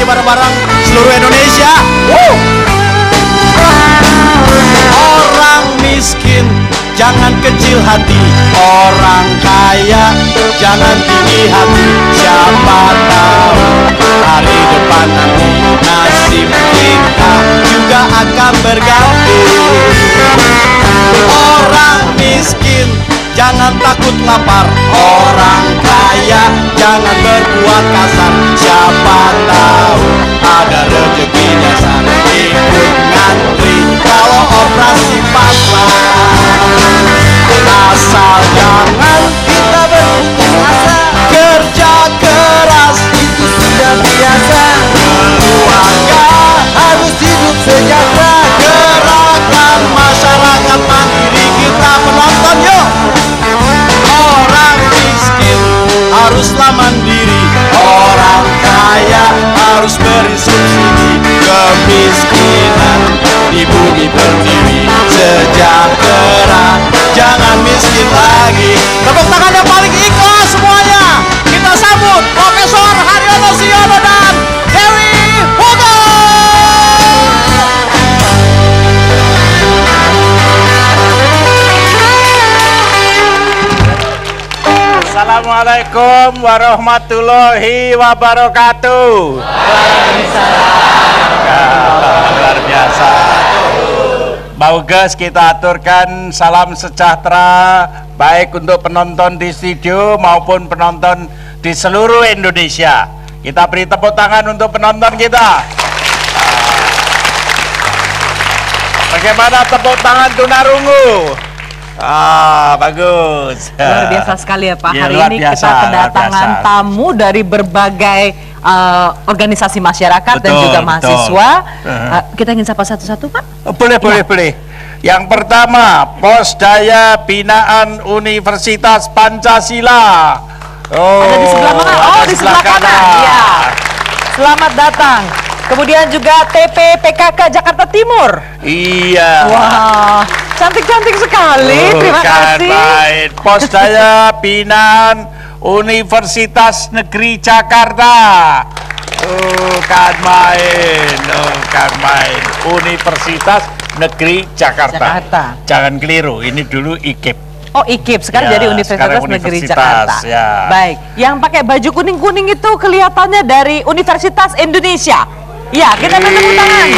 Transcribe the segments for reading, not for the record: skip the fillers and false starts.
bareng-bareng seluruh Indonesia. Orang miskin jangan kecil hati, orang kaya jangan tinggi hati. Siapa tahu hari depan nanti nasib kita juga akan berganti. Orang miskin jangan takut lapar, orang kaya jangan berbuat kasar. Siapa tahu ada rezeki nyasar, ikut ngantri kalau operasi pasar. Asal jangan kita berputus asa, kerja keras itu sudah biasa. Keluarga harus hidup sejahtera, gerakan masyarakat mandiri kita penonton yuk. Orang miskin haruslah mandiri, orang kaya harus beri subsidi. Kemiskinan di bumi pertiwi, sejahtera jangan miskin lagi. Tepuk tangan yang paling ikhlas semuanya. Kita sambut Profesor Haryono Siono dan Dewi Hugo. Assalamualaikum warahmatullahi wabarakatuh. Luar biasa. Bagus, kita aturkan salam sejahtera baik untuk penonton di studio maupun penonton di seluruh Indonesia. Kita beri tepuk tangan untuk penonton kita. Bagaimana tepuk tangan tunarungu? Bagus. Luar biasa sekali ya Pak. Ya, hari ini biasa, kita kedatangan tamu dari berbagai organisasi masyarakat dan juga mahasiswa. Kita ingin sapa satu-satu Pak? Boleh. Yang pertama, Posdaya Binaan Universitas Pancasila. Ada di sebelah mana? Oh, di sebelah kanan. Ya. Selamat datang. Kemudian juga TPPKK Jakarta Timur. Iya. Wah, cantik-cantik sekali. Terima kasih. Baik. Posdaya Binaan Universitas Negeri Jakarta. Kan main. Universitas Negeri Jakarta. Jangan keliru, ini dulu IKIP. Oh, IKIP, sekarang jadi Universitas Negeri Jakarta. Ya. Baik, yang pakai baju kuning-kuning itu kelihatannya dari Universitas Indonesia. Ya, kita tepuk tangan.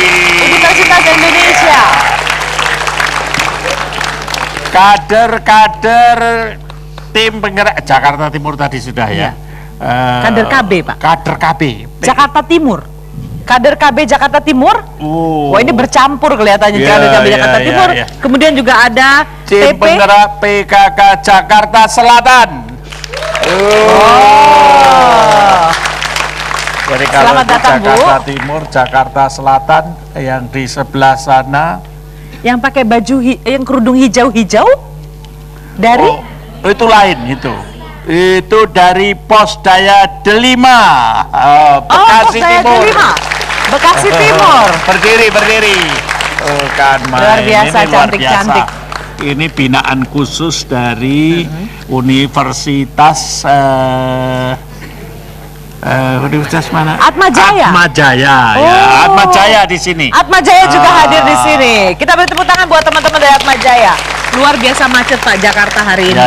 Universitas Indonesia. Kader tim penggerak Jakarta Timur tadi sudah ya. Kader KB Pak. Kader KB. Jakarta Timur. Kader KB Jakarta Timur. Wah, ini bercampur kelihatannya kader KB Jakarta Timur. Kemudian juga ada tim penggerak PKK Jakarta Selatan. Jadi kalau selamat datang Jakarta Timur, Jakarta Selatan, yang di sebelah sana, yang pakai baju yang kerudung hijau-hijau dari itu lain itu dari Posdaya Delima, Bekasi Timur. Bekasi Timur. Berdiri. Kan main. Luar biasa, ini cantik-cantik. Ini binaan khusus dari Universitas Universitas mana? Atmajaya. Ya. Atmajaya di sini. Atmajaya juga hadir di sini. Kita beri tepuk tangan buat teman-teman dari Atmajaya. Luar biasa macet Pak Jakarta hari ini.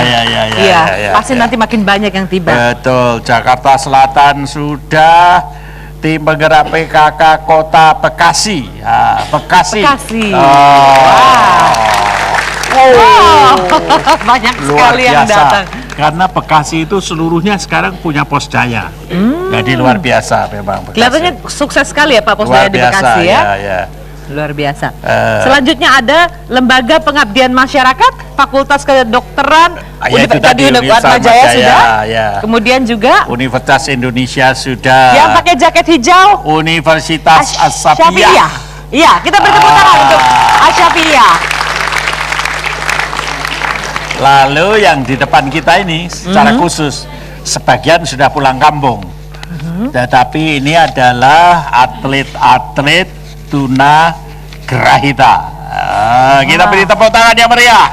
Ya, pasti nanti makin banyak yang tiba. Betul. Jakarta Selatan sudah. Tim penggerak PKK Kota Bekasi. Bekasi. Banyak sekali yang datang. Karena Bekasi itu seluruhnya sekarang punya Posdaya. Jadi luar biasa memang Bekasi. Kelihatannya sukses sekali ya Pak Posdaya di Bekasi ya. Luar biasa. Selanjutnya ada Lembaga Pengabdian Masyarakat, Fakultas Kedokteran, Universitas Atmajaya sudah. Kemudian juga Universitas Indonesia sudah. Yang pakai jaket hijau, Universitas Asyafiyah. Iya, kita beri tepuk tangan untuk Asyafiyah. Lalu yang di depan kita ini secara khusus sebagian sudah pulang kampung. Tetapi ini adalah atlet-atlet tunagrahita. Kita beri tepuk tangan yang meriah.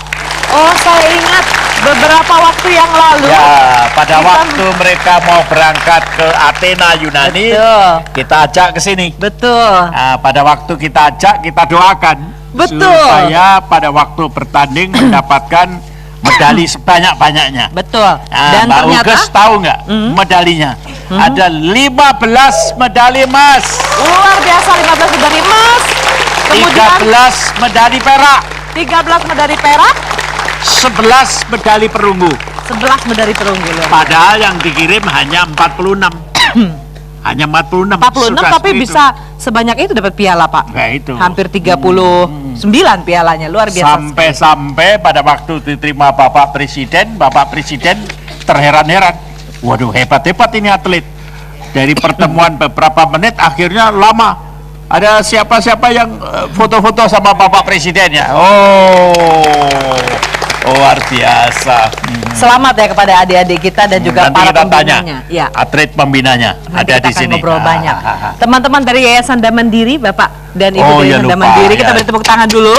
Oh, saya ingat beberapa waktu yang lalu. Ya, pada waktu mereka mau berangkat ke Athena Yunani, Betul. kita ajak ke sini. Betul. Nah, pada waktu kita ajak, kita doakan Betul. supaya pada waktu bertanding mendapatkan medali sebanyak-banyaknya. Betul. Nah, Dan Mbak ternyata Uges tahu nggak medalinya? Ada 15 medali emas, luar biasa, 15 medali emas. Kemudian 13 medali perak, 13 medali perak, 11 medali perunggu. 11 medali perunggu. Padahal yang dikirim hanya 46. Hanya 46. 46 Sudah tapi segitu. bisa sebanyak itu dapat piala, Pak. Nah, itu. Hampir 39 pialanya, luar biasa. Sampai-sampai pada waktu diterima Bapak Presiden terheran-heran. Waduh, hebat-hebat ini atlet. Dari pertemuan beberapa menit akhirnya lama. Ada siapa-siapa yang foto-foto sama Bapak Presidennya. Oh, luar biasa. Selamat ya kepada adik-adik kita dan juga Nanti para kita tanya pembinanya. Ya. atlet pembinanya Nanti ada kita di akan sini. ngobrol banyak. Teman-teman dari Yayasan Damandiri, Bapak dan Ibu Oh, dari ya Yayasan lupa, Damandiri, kita ya. beri tepuk tangan dulu.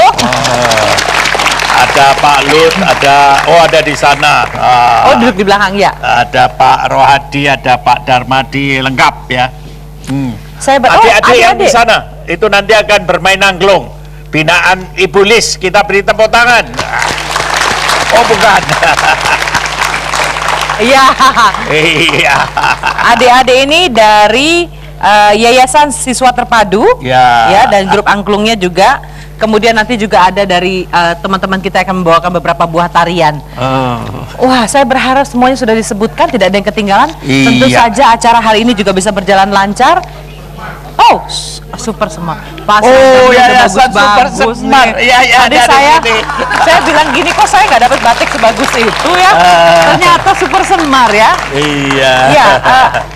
Ada Pak Lut, ada di sana. Oh, duduk di belakang ya. Ada Pak Rohadi, ada Pak Darmadi, lengkap ya. Saya Adik-adik yang di sana itu nanti akan bermain angklung. Binaan Ibu Lis, kita beri tepuk tangan. Oh, bukan. Iya. Iya. Adik-adik ini dari Yayasan Siswa Terpadu, Ya. dan grup angklungnya juga. Kemudian nanti juga ada dari teman-teman kita yang akan membawakan beberapa buah tarian. Wah, saya berharap semuanya sudah disebutkan, tidak ada yang ketinggalan. Tentu Iya. saja acara hari ini juga bisa berjalan lancar. Oh, super semar. Pas Yayasan Super Semar. Iya, Tadi ada di saya sini. saya bilang gini, kok saya nggak dapat batik sebagus itu ya. Ternyata Super Semar ya. Iya. Iya,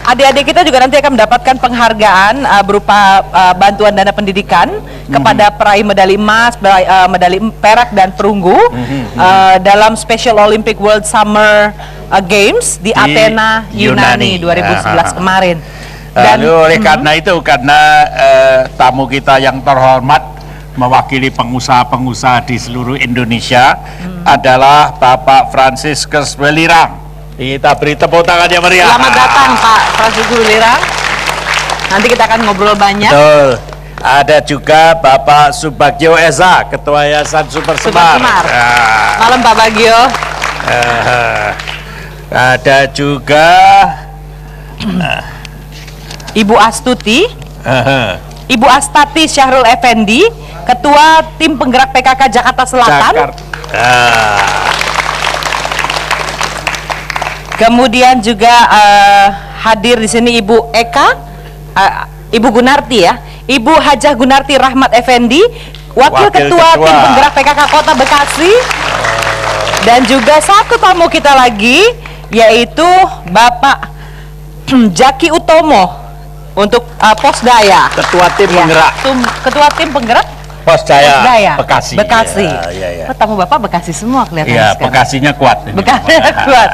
adik-adik kita juga nanti akan mendapatkan penghargaan berupa bantuan dana pendidikan kepada peraih medali emas, medali perak dan perunggu dalam Special Olympic World Summer Games di Athena Yunani 2011 kemarin. Lalu oleh karena itu, karena tamu kita yang terhormat mewakili pengusaha-pengusaha di seluruh Indonesia adalah Bapak Franciscus Welirang. Kita beri tepuk tangannya meriah. Selamat datang Pak Franciscus Welirang. Nanti kita akan ngobrol banyak. Betul. Ada juga Bapak Subagio Eza, Ketua Yayasan Super Semar. Malam Pak Bagio. Ada juga Ibu Astuti, Ibu Astati Syahrul Effendi, Ketua Tim Penggerak PKK Jakarta Selatan. Kemudian juga hadir di sini Ibu Eka, Ibu Gunarti ya, Ibu Hajah Gunarti Rahmat Effendi, Wakil Ketua Tim Penggerak PKK Kota Bekasi. Dan juga satu tamu kita lagi, yaitu Bapak Jaki Utomo untuk Posdaya. Ketua Tim Penggerak. Ketua Tim Penggerak Posdaya Bekasi. Bekasi. Ya. Oh, tamu Bapak Bekasi semua kelihatan. Iya, Bekasinya kuat. Bekasinya kuat.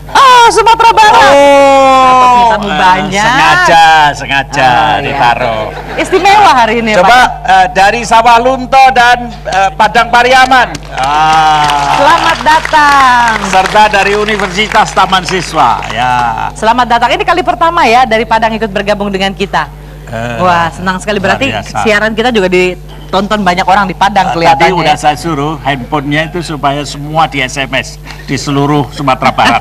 Oh, Sumatera Barat. Dapatnya tamu banyak. Sengaja ditaruh. Istimewa hari ini, Coba Pak. dari Sawah Lunto dan Padang Pariaman. Selamat datang. Serta dari Universitas Taman Siswa. Ya. Selamat datang. Ini kali pertama ya dari Padang ikut bergabung dengan kita. Wah, senang sekali. Berarti siaran kita juga ditonton banyak orang di Padang kelihatannya. Tadi udah saya suruh handphonenya itu supaya semua di SMS di seluruh Sumatera Barat.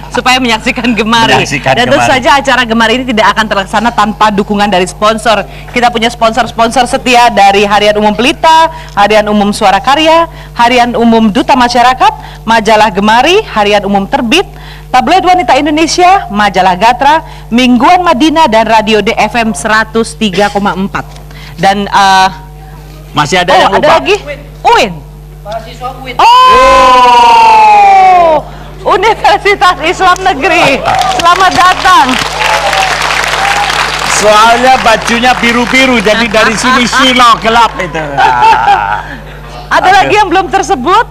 Supaya menyaksikan Gemari. Dan tentu saja acara Gemari ini tidak akan terlaksana tanpa dukungan dari sponsor. Kita punya sponsor-sponsor setia dari Harian Umum Pelita, Harian Umum Suara Karya, Harian Umum Duta Masyarakat, Majalah Gemari, Harian Umum Terbit, Tabloid Wanita Indonesia, Majalah Gatra, Mingguan Madinah, dan Radio DFM 103,4. Dan masih ada yang lupa. Ada lagi UIN. Oh, Universitas Islam Negeri. Selamat datang. Soalnya bajunya biru-biru, jadi dari sini silo gelap itu. Ada lagi yang belum tersebut?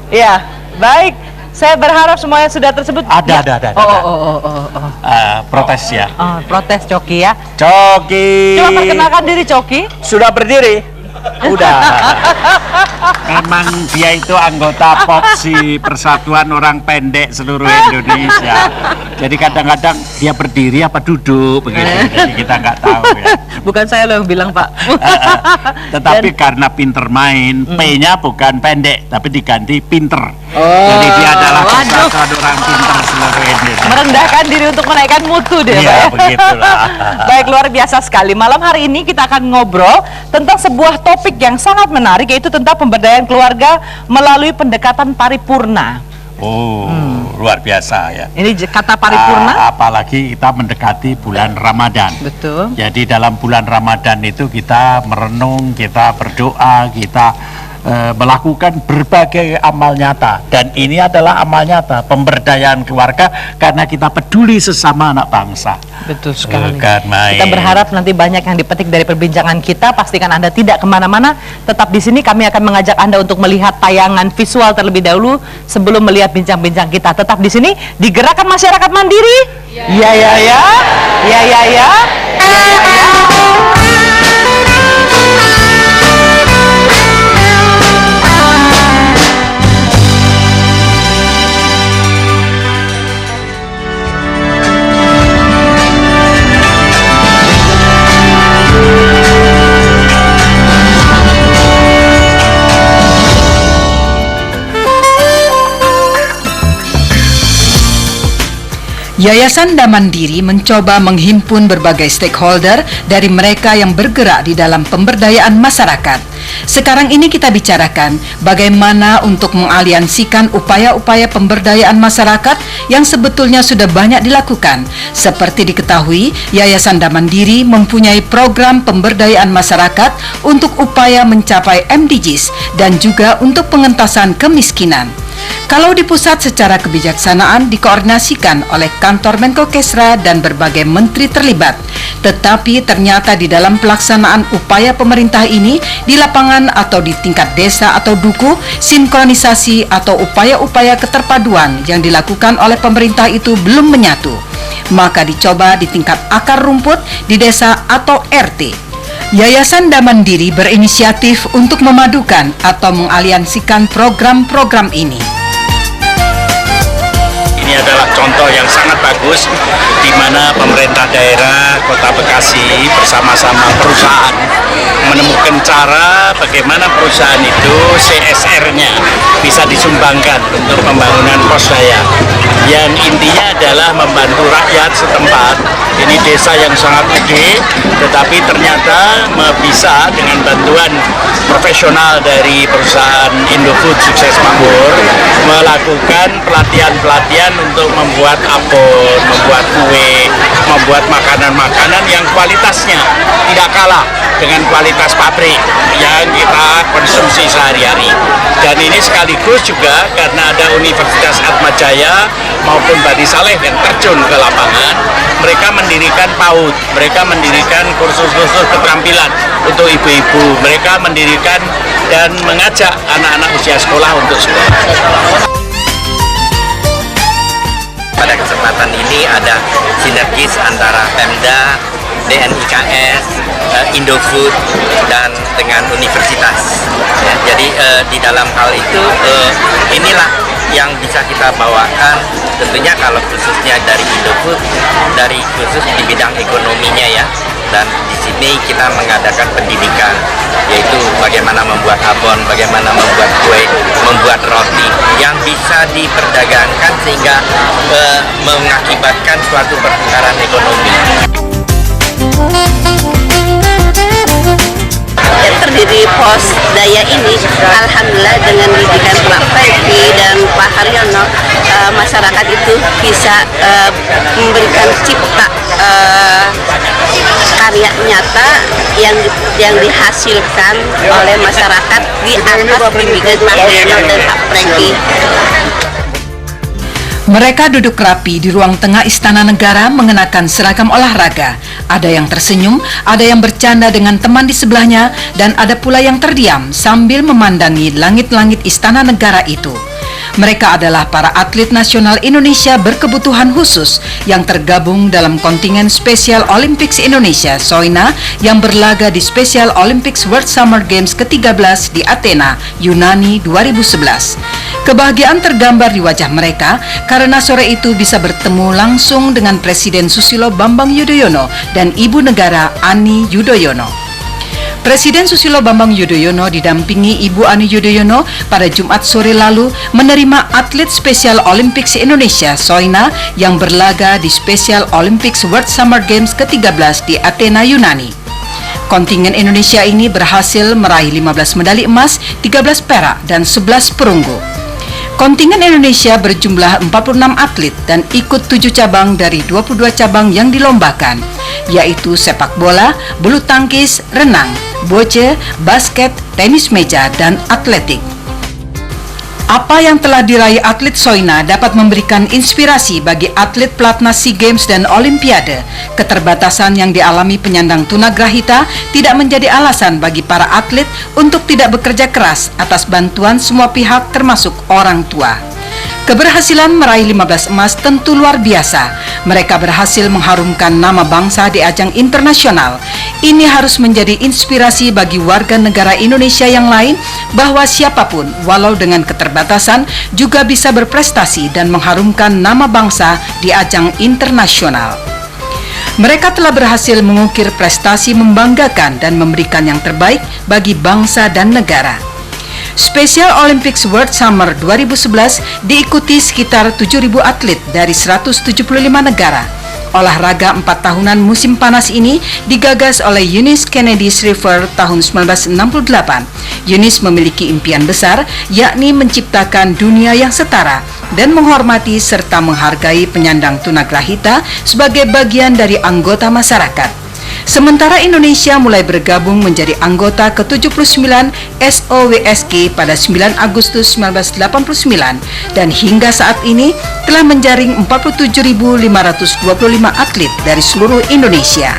Ya, baik. Saya berharap semuanya sudah tersebut. Ada. Protes ya. Protes Coki ya. Coki. Coba perkenalkan diri Coki. Sudah berdiri. Udah. Memang dia itu anggota POPSI, Persatuan Orang Pendek Seluruh Indonesia. Jadi kadang-kadang dia berdiri apa duduk begitu. Jadi kita nggak tahu ya. Bukan saya loh yang bilang, Pak. Tetapi karena pinter main, P-nya bukan pendek tapi diganti pinter. Jadi dia adalah Persatuan Orang Pinter Seluruh Indonesia. Merendahkan diri untuk menaikkan mutu deh, Pak. Iya, begitulah. Baik, luar biasa sekali. Malam hari ini kita akan ngobrol tentang sebuah topik yang sangat menarik, yaitu tentang pemberdayaan keluarga melalui pendekatan paripurna. Luar biasa ya. Ini kata paripurna. Apalagi kita mendekati bulan Ramadan. Betul. Jadi dalam bulan Ramadan itu kita merenung, kita berdoa, kita melakukan berbagai amal nyata, dan ini adalah amal nyata pemberdayaan keluarga karena kita peduli sesama anak bangsa. Betul sekali. Kita berharap nanti banyak yang dipetik dari perbincangan kita. Pastikan Anda tidak kemana-mana, tetap di sini. Kami akan mengajak Anda untuk melihat tayangan visual terlebih dahulu sebelum melihat bincang-bincang kita. Tetap di sini di Gerakan Masyarakat Mandiri. Ya. Yayasan Damandiri mencoba menghimpun berbagai stakeholder dari mereka yang bergerak di dalam pemberdayaan masyarakat. Sekarang ini kita bicarakan bagaimana untuk mengaliansikan upaya-upaya pemberdayaan masyarakat yang sebetulnya sudah banyak dilakukan. Seperti diketahui, Yayasan Damandiri mempunyai program pemberdayaan masyarakat untuk upaya mencapai MDGs dan juga untuk pengentasan kemiskinan. Kalau di pusat secara kebijaksanaan dikoordinasikan oleh kantor Menko Kesra dan berbagai menteri terlibat. Tetapi ternyata di dalam pelaksanaan upaya pemerintah ini di lapangan atau di tingkat desa atau dukuh, sinkronisasi atau upaya-upaya keterpaduan yang dilakukan oleh pemerintah itu belum menyatu. Maka dicoba di tingkat akar rumput di desa atau RT. Yayasan Damandiri berinisiatif untuk memadukan atau mengaliansikan program-program ini. Ini adalah contoh yang sangat bagus di mana pemerintah daerah Kota Bekasi bersama-sama perusahaan menemukan cara bagaimana perusahaan itu CSR-nya bisa disumbangkan untuk pembangunan pos daya yang intinya adalah membantu rakyat setempat. Ini desa yang sangat gede, tetapi ternyata bisa dengan bantuan profesional dari perusahaan Indofood Sukses Makmur melakukan pelatihan-pelatihan untuk membuat abon, membuat kue, membuat makanan-makanan yang kualitasnya tidak kalah dengan kualitas pabrik yang kita konsumsi sehari-hari. Dan ini sekaligus juga karena ada Universitas Atmajaya maupun Badi Saleh yang terjun ke lapangan, mereka mendirikan PAUD, mereka mendirikan kursus-kursus keterampilan untuk ibu-ibu, mereka mendirikan dan mengajak anak-anak usia sekolah untuk sekolah. Pada kesempatan ini ada sinergis antara Pemda, DNIKS, Indofood, dan dengan universitas. Ya, jadi di dalam hal itu inilah yang bisa kita bawakan. Tentunya kalau khususnya dari Indofood, dari khusus di bidang ekonominya ya. Dan di sini kita mengadakan pendidikan, yaitu bagaimana membuat abon, bagaimana membuat kue, membuat roti yang bisa diperdagangkan sehingga mengakibatkan suatu perputaran ekonomi. Terdiri pos daya ini, alhamdulillah dengan didikan Pak Franky dan Pak Haryono, masyarakat itu bisa memberikan cipta karya nyata yang dihasilkan oleh masyarakat di atas bimbingan Pak Haryono dan Pak Franky. Mereka duduk rapi di ruang tengah Istana Negara mengenakan seragam olahraga. Ada yang tersenyum, ada yang bercanda dengan teman di sebelahnya, dan ada pula yang terdiam sambil memandangi langit-langit Istana Negara itu. Mereka adalah para atlet nasional Indonesia berkebutuhan khusus yang tergabung dalam kontingen Special Olympics Indonesia (SOINA) yang berlaga di Special Olympics World Summer Games ke-13 di Athena, Yunani 2011. Kebahagiaan tergambar di wajah mereka karena sore itu bisa bertemu langsung dengan Presiden Susilo Bambang Yudhoyono dan Ibu Negara Ani Yudhoyono. Presiden Susilo Bambang Yudhoyono didampingi Ibu Ani Yudhoyono pada Jumat sore lalu menerima atlet Special Olympics Indonesia (SOINA) yang berlaga di Special Olympics World Summer Games ke-13 di Athena, Yunani. Kontingen Indonesia ini berhasil meraih 15 medali emas, 13 perak, dan 11 perunggu. Kontingen Indonesia berjumlah 46 atlet dan ikut 7 cabang dari 22 cabang yang dilombakan, yaitu sepak bola, bulu tangkis, renang, boce, basket, tenis meja, dan atletik. Apa yang telah diraih atlet SOINA dapat memberikan inspirasi bagi atlet pelatnas SEA Games dan Olimpiade. Keterbatasan yang dialami penyandang tunagrahita tidak menjadi alasan bagi para atlet untuk tidak bekerja keras atas bantuan semua pihak termasuk orang tua. Keberhasilan meraih 15 emas tentu luar biasa. Mereka berhasil mengharumkan nama bangsa di ajang internasional. Ini harus menjadi inspirasi bagi warga negara Indonesia yang lain bahwa siapapun walau dengan keterbatasan juga bisa berprestasi dan mengharumkan nama bangsa di ajang internasional. Mereka telah berhasil mengukir prestasi membanggakan dan memberikan yang terbaik bagi bangsa dan negara. Special Olympics World Summer 2011 diikuti sekitar 7.000 atlet dari 175 negara. Olahraga 4 tahunan musim panas ini digagas oleh Eunice Kennedy Shriver tahun 1968. Eunice memiliki impian besar, yakni menciptakan dunia yang setara dan menghormati serta menghargai penyandang tunagrahita sebagai bagian dari anggota masyarakat. Sementara Indonesia mulai bergabung menjadi anggota ke-79 SOWSG pada 9 Agustus 1989 dan hingga saat ini telah menjaring 47.525 atlet dari seluruh Indonesia.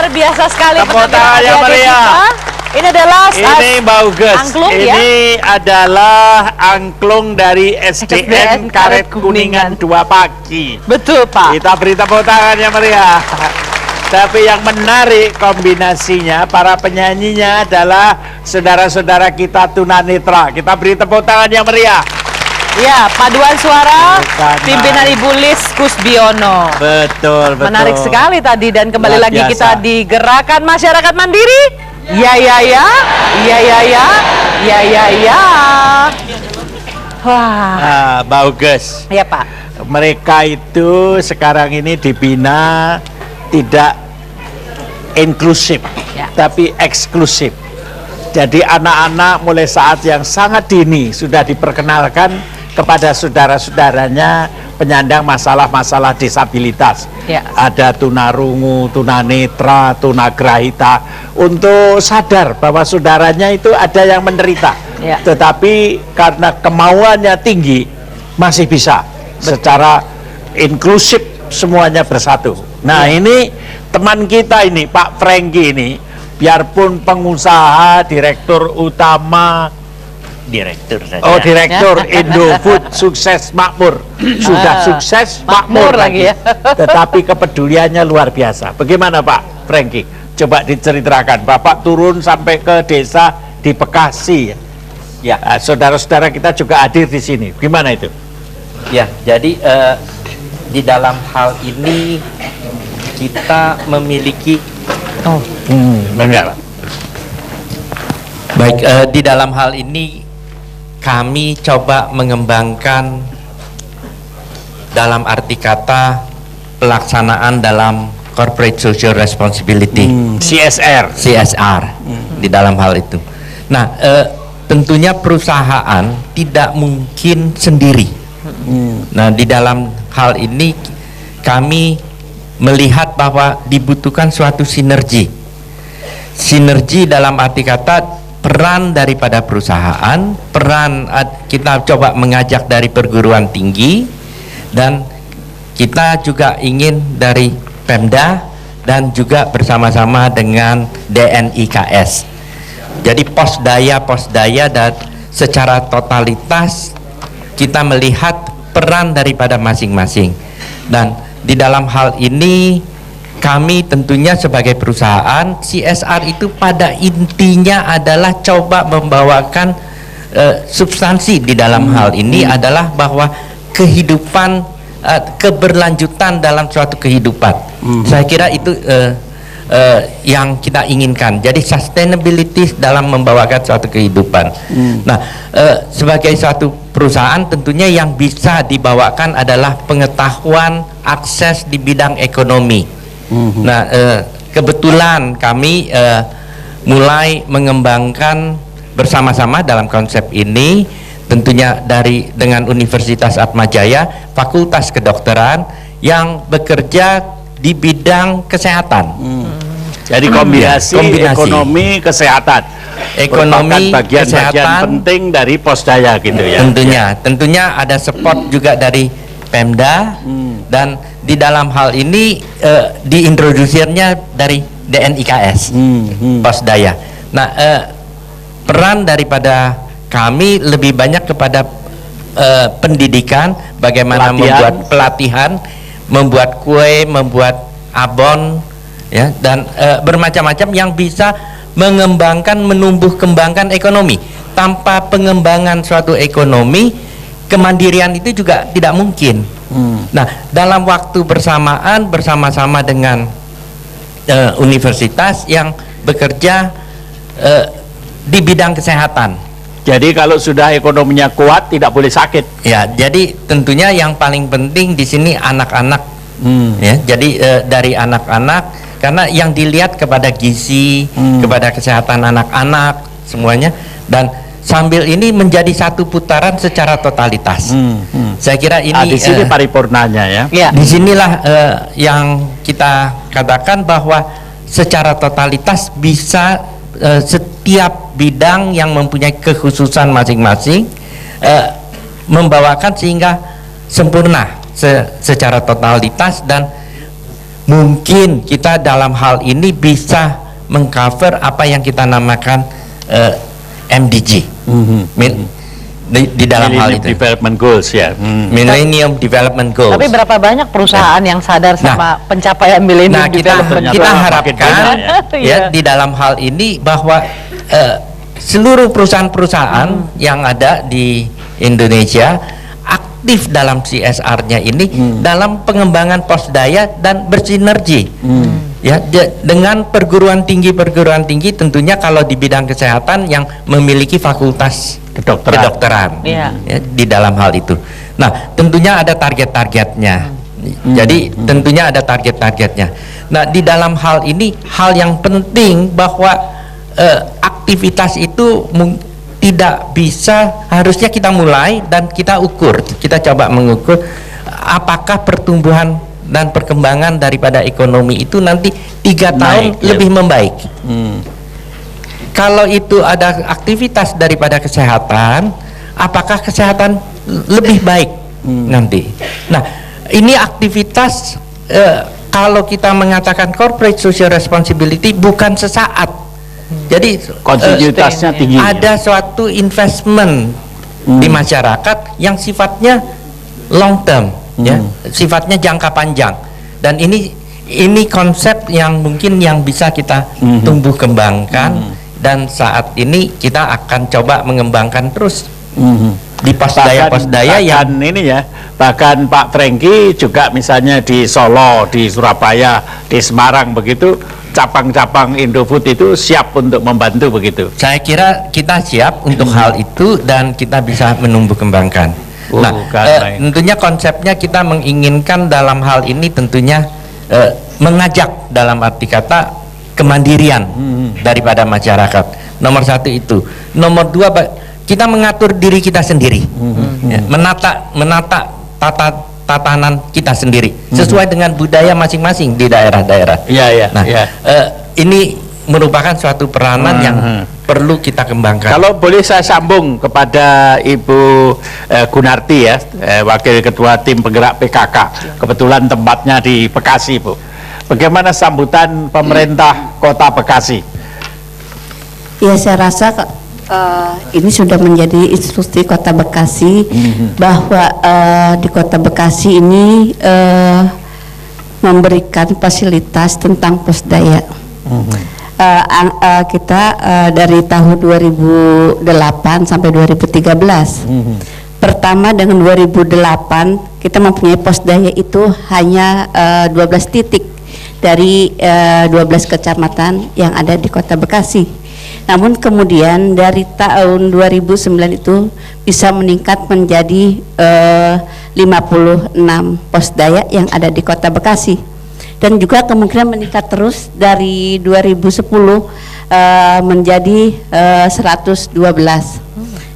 biasa sekali. Tepuk tangan yang adik-adik meriah. kita. Ini adalah Ini bagus. angklung, Ini ya. adalah angklung dari SDN Karet Kuningan 2 Pagi. Betul, Pak. Kita beri tepuk tangan yang meriah. Tapi yang menarik kombinasinya, para penyanyinya adalah saudara-saudara kita tunanetra. Kita beri tepuk tangan yang meriah. Ya, paduan suara Bukan, pimpinan Ibu Lis Kusbiono. Betul, betul. Menarik sekali tadi, dan kembali Luar lagi biasa. kita di Gerakan Masyarakat Mandiri. Ya, ya, ya. Ya, ya, ya. Ya, ya, ya. Wah. Nah, bagus. Ya, Pak. Mereka itu sekarang ini dibina tidak inklusif, Ya. tapi eksklusif. Jadi anak-anak mulai saat yang sangat dini sudah diperkenalkan kepada saudara-saudaranya penyandang masalah-masalah disabilitas. Ya. Ada tunarungu, tunanetra, tunagrahita, untuk sadar bahwa saudaranya itu ada yang menderita. Ya. Tetapi karena kemauannya tinggi, masih bisa secara inklusif semuanya bersatu. Nah, ini teman kita ini, Pak Franky ini, biarpun pengusaha, direktur utama, direktur saja. Oh, direktur Indofood, sukses makmur. Sudah sukses makmur lagi. ya. Tetapi kepeduliannya luar biasa. Bagaimana Pak Franky? Coba diceritakan. Bapak turun sampai ke desa di Bekasi. Ya, saudara-saudara kita juga hadir di sini. Gimana itu? Ya, jadi di dalam hal ini kita memiliki Benar. baik di dalam hal ini kami coba mengembangkan dalam arti kata pelaksanaan dalam corporate social responsibility, CSR di dalam hal itu. Nah, tentunya perusahaan tidak mungkin sendiri. Nah, di dalam hal ini kami melihat bahwa dibutuhkan suatu sinergi. Sinergi dalam arti kata peran daripada perusahaan, peran kita coba mengajak dari perguruan tinggi, dan kita juga ingin dari Pemda dan juga bersama-sama dengan DNIKS. Jadi posdaya dan secara totalitas kita melihat peran daripada masing-masing. Dan di dalam hal ini kami tentunya sebagai perusahaan, CSR itu pada intinya adalah coba membawakan substansi di dalam hal ini adalah bahwa kehidupan, keberlanjutan dalam suatu kehidupan. Saya kira itu yang kita inginkan. Jadi sustainability dalam membawakan suatu kehidupan. Nah, sebagai suatu perusahaan tentunya yang bisa dibawakan adalah pengetahuan, akses di bidang ekonomi. Nah, kebetulan kami mulai mengembangkan bersama-sama dalam konsep ini, tentunya dengan Universitas Atmajaya, Fakultas Kedokteran yang bekerja di bidang kesehatan. Jadi kombinasi ekonomi kesehatan. Ekonomi bagian-bagian kesehatan penting dari posdaya gitu ya. Tentunya ada support juga dari Pemda, dan di dalam hal ini diintrodusirnya dari DNIKS posdaya. Nah, peran daripada kami lebih banyak kepada pendidikan, bagaimana membuat pelatihan, membuat kue, membuat abon, ya, dan bermacam-macam yang bisa mengembangkan, menumbuh kembangkan ekonomi. Tanpa pengembangan suatu ekonomi, kemandirian itu juga tidak mungkin. Nah, dalam waktu bersamaan bersama-sama dengan universitas yang bekerja di bidang kesehatan. Jadi kalau sudah ekonominya kuat tidak boleh sakit. Ya, jadi tentunya yang paling penting di sini anak-anak. Ya, jadi dari anak-anak, karena yang dilihat kepada gizi, kepada kesehatan anak-anak semuanya, dan sambil ini menjadi satu putaran secara totalitas. Saya kira ini di sini paripurnanya ya. Ya. Disinilah yang kita katakan bahwa secara totalitas bisa setiap bidang yang mempunyai kekhususan masing-masing membawakan sehingga sempurna secara totalitas dan mungkin kita dalam hal ini bisa mengcover apa yang kita namakan MDG, di dalam hal itu Development Goals ya. Millennium Development Goals. Tapi berapa banyak perusahaan yang sadar sama pencapaian Millennium Development Goals? Kita harapkan di dalam hal ini bahwa seluruh perusahaan-perusahaan yang ada di Indonesia aktif dalam CSR-nya ini dalam pengembangan posdaya dan bersinergi. Ya, dengan perguruan tinggi tentunya kalau di bidang kesehatan yang memiliki fakultas kedokteran ya, di dalam hal itu. Nah, tentunya ada target-targetnya. Jadi tentunya ada target-targetnya. Nah, di dalam hal ini hal yang penting bahwa aktivitas itu tidak bisa, harusnya kita mulai dan kita ukur, kita coba mengukur apakah pertumbuhan dan perkembangan daripada ekonomi itu nanti 3 tahun lebih membaik. Kalau itu ada aktivitas daripada kesehatan, apakah kesehatan lebih baik nanti? Nah, ini aktivitas kalau kita mengatakan corporate social responsibility bukan sesaat. Jadi kontinuitasnya tinggi. Ada suatu investment di masyarakat yang sifatnya long term. Ya, sifatnya jangka panjang, dan ini konsep yang mungkin yang bisa kita tumbuh kembangkan, dan saat ini kita akan coba mengembangkan terus di posdaya yang ini ya, bahkan Pak Franky juga misalnya di Solo, di Surabaya, di Semarang begitu, cabang-cabang Indofood itu siap untuk membantu begitu. Saya kira kita siap untuk hal itu dan kita bisa menumbuh kembangkan. Nah, tentunya konsepnya kita menginginkan dalam hal ini tentunya mengajak dalam arti kata kemandirian daripada masyarakat. Nomor 1 itu. Nomor 2, kita mengatur diri kita sendiri, ya, menata tatanan kita sendiri sesuai dengan budaya masing-masing di daerah-daerah. Nah, ini merupakan suatu peranan yang perlu kita kembangkan. Kalau boleh saya sambung kepada Ibu Gunarti ya, Wakil Ketua Tim Penggerak PKK, kebetulan tempatnya di Bekasi, Bu. Bagaimana sambutan pemerintah Kota Bekasi? Ya, saya rasa ini sudah menjadi instruksi Kota Bekasi bahwa di Kota Bekasi ini memberikan fasilitas tentang posdaya. Kita dari tahun 2008 sampai 2013. Pertama dengan 2008 kita mempunyai posdaya itu hanya 12 titik dari 12 kecamatan yang ada di Kota Bekasi. Namun kemudian dari tahun 2009 itu bisa meningkat menjadi 56 posdaya yang ada di Kota Bekasi. Dan juga kemungkinan meningkat terus dari 2010 menjadi 112.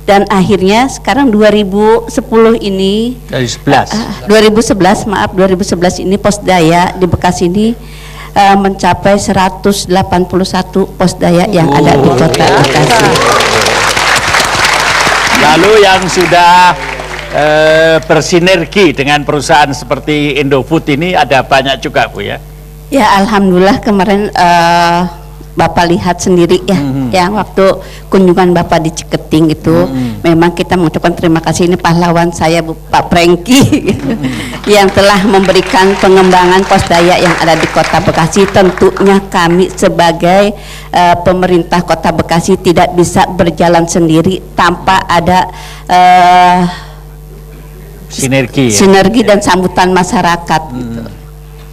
Dan akhirnya sekarang 2010 ini dari 11 2011 ini posdaya di Bekasi ini mencapai 181 posdaya yang ada di Kota Bekasi. Lalu yang sudah bersinergi dengan perusahaan seperti Indofood ini ada banyak juga, Bu ya? Ya, alhamdulillah kemarin Bapak lihat sendiri ya, yang waktu kunjungan Bapak di Ciketing itu memang kita mengucapkan terima kasih, ini pahlawan saya Pak Franky yang telah memberikan pengembangan posdaya yang ada di Kota Bekasi. Tentunya kami sebagai pemerintah Kota Bekasi tidak bisa berjalan sendiri tanpa ada sinergi dan sambutan masyarakat gitu.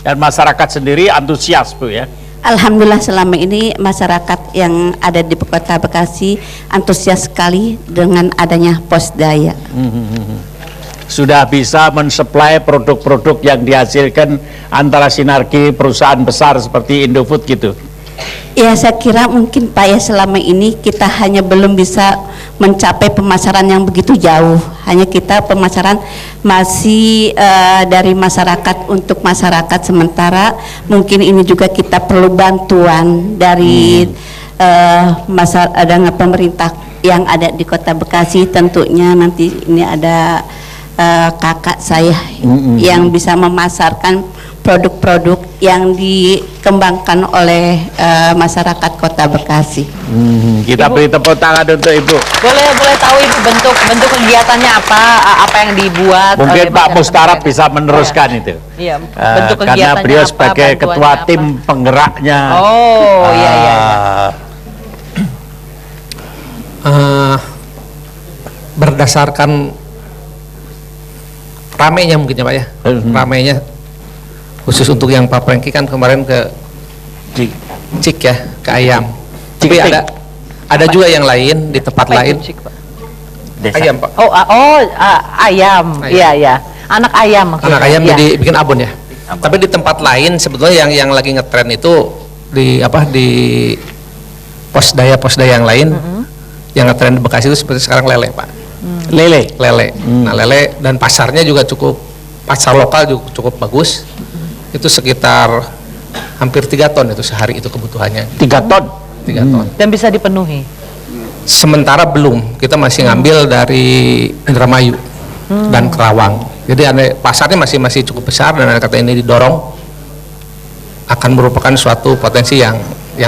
Dan masyarakat sendiri antusias, Bu ya? Alhamdulillah selama ini masyarakat yang ada di Kota Bekasi antusias sekali dengan adanya posdaya. Sudah bisa mensuplai produk-produk yang dihasilkan antara sinergi perusahaan besar seperti Indofood gitu. Ya, saya kira mungkin Pak ya, selama ini kita hanya belum bisa mencapai pemasaran yang begitu jauh. Hanya kita pemasaran masih dari masyarakat untuk masyarakat, sementara mungkin ini juga kita perlu bantuan dari dengan pemerintah yang ada di Kota Bekasi. Tentunya nanti ini ada kakak saya yang bisa memasarkan produk-produk yang dikembangkan oleh masyarakat Kota Bekasi. Kita Ibu, beri tepuk tangan untuk Ibu. Boleh tahu Ibu bentuk kegiatannya apa yang dibuat? Mungkin oleh Pak masyarakat Mustarab Bekasi? bisa meneruskan itu. Iya, bentuk Karena kegiatannya beliau apa, sebagai bantuannya ketua apa? tim penggeraknya. Oh, iya. Berdasarkan ramenya mungkin ya Pak ya, ramenya khusus untuk yang Pak Prengki kan kemarin ke Cik ya, ke ayam. Tapi ada juga yang lain di tempat Apa lain. itu, Cik, Pak? Ayam Pak. Ayam. Iya. Anak ayam maksudnya. Anak ayam Iya. jadi bikin abon ya. Tapi di tempat lain sebetulnya yang lagi ngetren itu di posdaya yang lain. Yang ngetren di Bekasi itu seperti sekarang lele Pak. Lele. Nah lele dan pasarnya juga pasar lokal juga cukup bagus. Itu sekitar hampir 3 ton itu sehari itu kebutuhannya. 3 ton. 3 ton. Dan bisa dipenuhi. Sementara belum, kita masih ngambil dari Indramayu dan Kerawang. Jadi pasarnya masih cukup besar dan kata ini didorong akan merupakan suatu potensi yang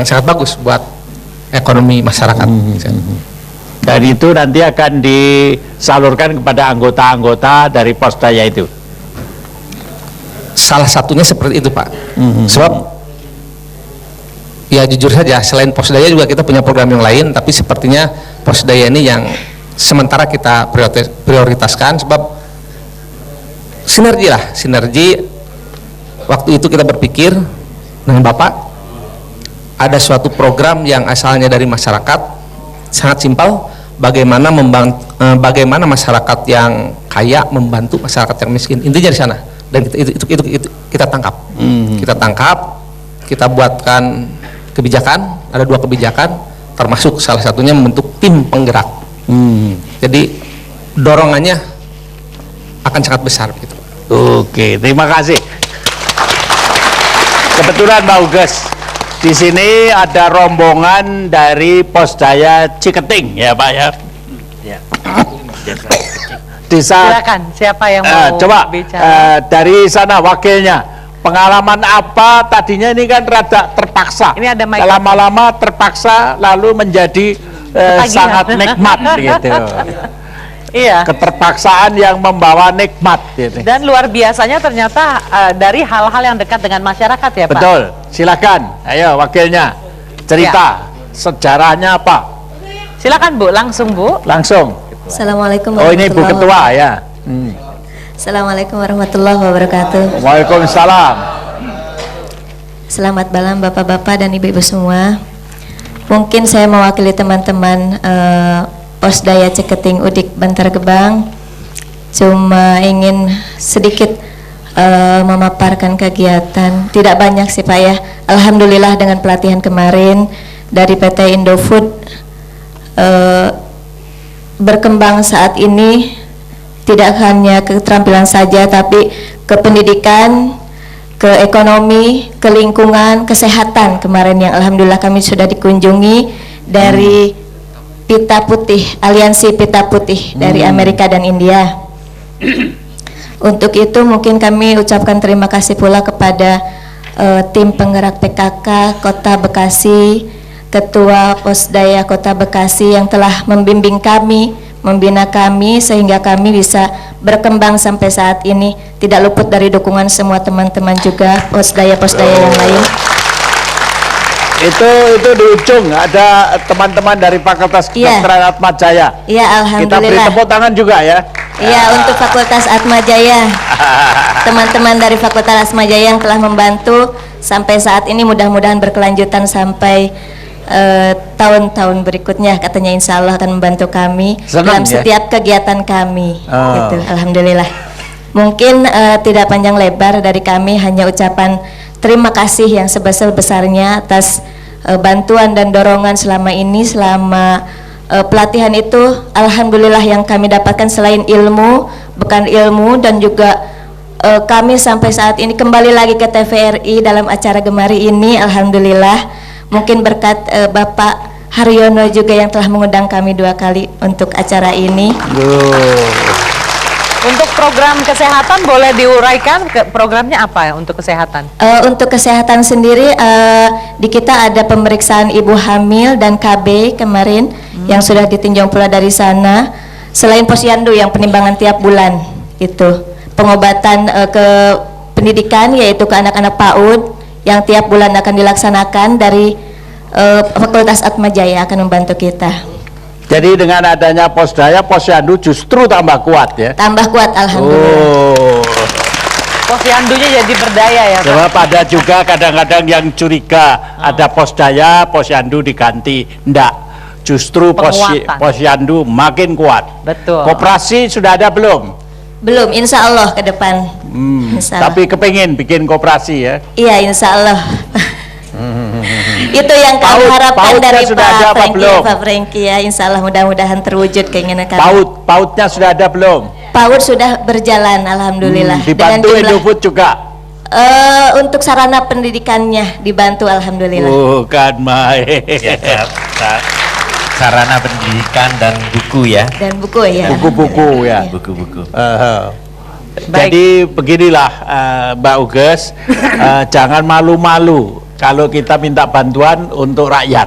sangat bagus buat ekonomi masyarakat. Dan itu nanti akan disalurkan kepada anggota-anggota dari Posdaya itu. Salah satunya seperti itu Pak. Sebab ya jujur saja selain Posdaya juga kita punya program yang lain, tapi sepertinya Posdaya ini yang sementara kita prioritaskan sebab sinergi. Waktu itu kita berpikir dengan Bapak ada suatu program yang asalnya dari masyarakat, sangat simpel, bagaimana masyarakat yang kaya membantu masyarakat yang miskin, intinya di sana. Dan itu kita tangkap. Kita buatkan kebijakan, ada 2 kebijakan, termasuk salah satunya membentuk tim penggerak. Jadi dorongannya akan sangat besar gitu. Oke, terima kasih. Kebetulan Pak Uges, di sini ada rombongan dari Posdaya Ciketing ya Pak ya. Silakan, siapa yang mau coba bicara? dari sana wakilnya. Pengalaman apa tadinya ini kan rada terpaksa. Ini ada mic. Lama-lama terpaksa lalu menjadi sangat nikmat gitu. Iya. Keterpaksaan yang membawa nikmat gitu. Dan luar biasanya ternyata dari hal-hal yang dekat dengan masyarakat ya Pak. Betul. Silakan. Ayo wakilnya. Cerita sejarahnya apa? Silakan Bu, langsung Bu. Langsung. Assalamualaikum Oh ini Bu Ketua ya. Assalamualaikum warahmatullahi wabarakatuh. Waalaikumsalam. Selamat malam Bapak-Bapak dan Ibu-Ibu semua. Mungkin saya mewakili teman-teman Posdaya Ciketing Udik Bantar Gebang. Cuma ingin sedikit memaparkan kegiatan. Tidak banyak sih Pak ya. Alhamdulillah dengan pelatihan kemarin dari PT Indofood berkembang saat ini tidak hanya keterampilan saja tapi ke pendidikan, ke ekonomi, ke lingkungan, kesehatan kemarin yang alhamdulillah kami sudah dikunjungi dari Pita Putih, Aliansi Pita Putih dari Amerika dan India. Untuk itu mungkin kami ucapkan terima kasih pula kepada tim penggerak PKK Kota Bekasi, Ketua Posdaya Kota Bekasi yang telah membimbing kami, membina kami sehingga kami bisa berkembang sampai saat ini. Tidak luput dari dukungan semua teman-teman juga Posdaya-Posdaya yang lain. Itu di ujung ada teman-teman dari Fakultas Kedokteran Atmajaya. Iya, Kita beri alhamdulillah. tepuk tangan juga ya. Iya, untuk Fakultas Atmajaya. Teman-teman dari Fakultas Atmajaya yang telah membantu sampai saat ini, mudah-mudahan berkelanjutan sampai tahun-tahun berikutnya, katanya insya Allah akan membantu kami dalam setiap kegiatan kami. Gitu, alhamdulillah. Mungkin tidak panjang lebar dari kami, hanya ucapan terima kasih yang sebesar-besarnya atas bantuan dan dorongan selama ini, selama pelatihan itu. Alhamdulillah yang kami dapatkan selain ilmu, bukan ilmu, dan juga kami sampai saat ini kembali lagi ke TVRI dalam acara Gemari ini, alhamdulillah. Mungkin berkat Bapak Haryono juga yang telah mengundang kami 2 kali untuk acara ini. Untuk program kesehatan boleh diuraikan programnya apa ya untuk kesehatan? Untuk kesehatan sendiri di kita ada pemeriksaan ibu hamil dan KB kemarin yang sudah ditinjau pula dari sana. Selain posyandu yang penimbangan tiap bulan itu, pengobatan ke pendidikan yaitu ke anak-anak PAUD yang tiap bulan akan dilaksanakan dari Fakultas Atmajaya akan membantu kita. Jadi dengan adanya Posdaya, posyandu justru tambah kuat ya? Tambah kuat, alhamdulillah. Oh. Posyandunya jadi berdaya ya Pak? Sebab ada juga kadang-kadang yang curiga ada Posdaya, posyandu diganti. Enggak, justru posyandu makin kuat. Betul. Koperasi sudah ada belum? Belum, insya Allah ke depan. Insya Allah. Tapi kepingin bikin koperasi ya? Iya, insya Allah. Itu yang kami harapkan dari Pak Franky ya, insya Allah mudah-mudahan terwujud keinginan kami. Pautnya sudah ada belum? PAUD sudah berjalan, alhamdulillah. Iya. Dibantu Indofood juga? Untuk sarana pendidikannya dibantu, alhamdulillah. Bukan main. Ya, sarana pendidikan dan buku ya. Dan buku ya. Buku-buku ya. Buku-buku. Jadi beginilah Mbak Uges, jangan malu-malu kalau kita minta bantuan untuk rakyat.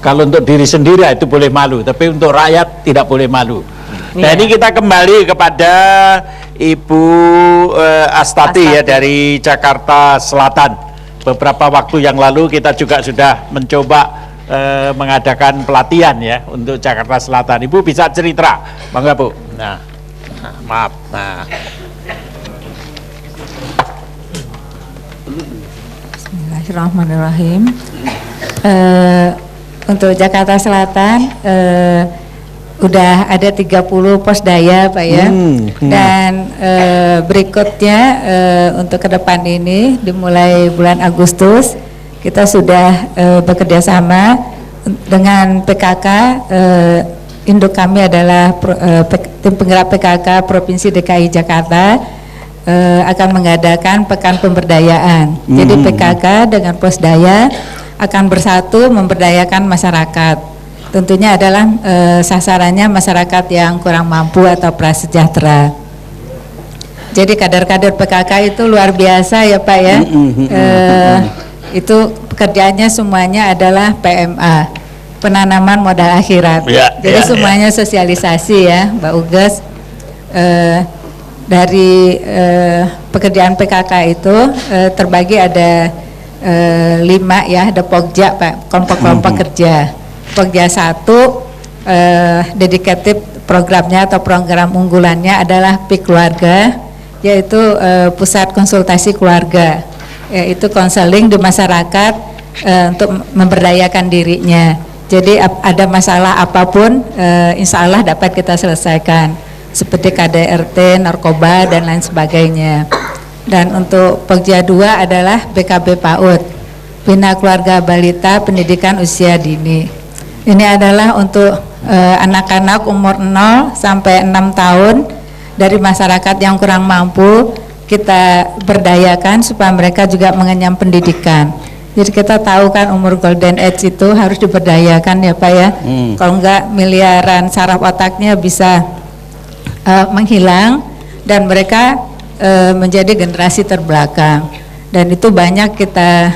Kalau untuk diri sendiri itu boleh malu, tapi untuk rakyat tidak boleh malu. Nah ini kita kembali kepada Ibu Astati ya dari Jakarta Selatan. Beberapa waktu yang lalu kita juga sudah mencoba mengadakan pelatihan ya untuk Jakarta Selatan. Ibu bisa cerita, bangga Bu. Nah, maaf. Nah. Bismillahirrahmanirrahim. Untuk Jakarta Selatan udah ada 30 posdaya Pak ya. Dan berikutnya untuk ke depan ini dimulai bulan Agustus kita sudah bekerja sama dengan PKK. Induk kami adalah tim penggerak PKK Provinsi DKI Jakarta. Akan mengadakan pekan pemberdayaan. Jadi PKK dengan Posdaya akan bersatu memberdayakan masyarakat. Tentunya adalah sasarannya masyarakat yang kurang mampu atau prasejahtera. Jadi kader-kader PKK itu luar biasa ya Pak ya. Itu pekerjaannya semuanya adalah PMA, penanaman modal akhirat. Jadi semuanya sosialisasi ya Mbak Uges. Dari pekerjaan PKK itu terbagi ada 5 ya, ada Pokja Pak, kelompok-kelompok kerja. Pokja 1 dedicated programnya atau program unggulannya adalah PIK Keluarga, yaitu pusat konsultasi keluarga, yaitu konseling di masyarakat untuk memberdayakan dirinya. Jadi ada masalah apapun insya Allah dapat kita selesaikan, seperti KDRT, narkoba dan lain sebagainya. Dan untuk Pokja 2 adalah BKB PAUD, Bina Keluarga Balita Pendidikan Usia Dini. Ini adalah untuk anak-anak umur 0 sampai 6 tahun dari masyarakat yang kurang mampu, kita berdayakan supaya mereka juga mengenyam pendidikan. Jadi kita tahu kan umur golden age itu harus diberdayakan ya Pak ya. Kalau enggak miliaran saraf otaknya bisa menghilang dan mereka menjadi generasi terbelakang, dan itu banyak kita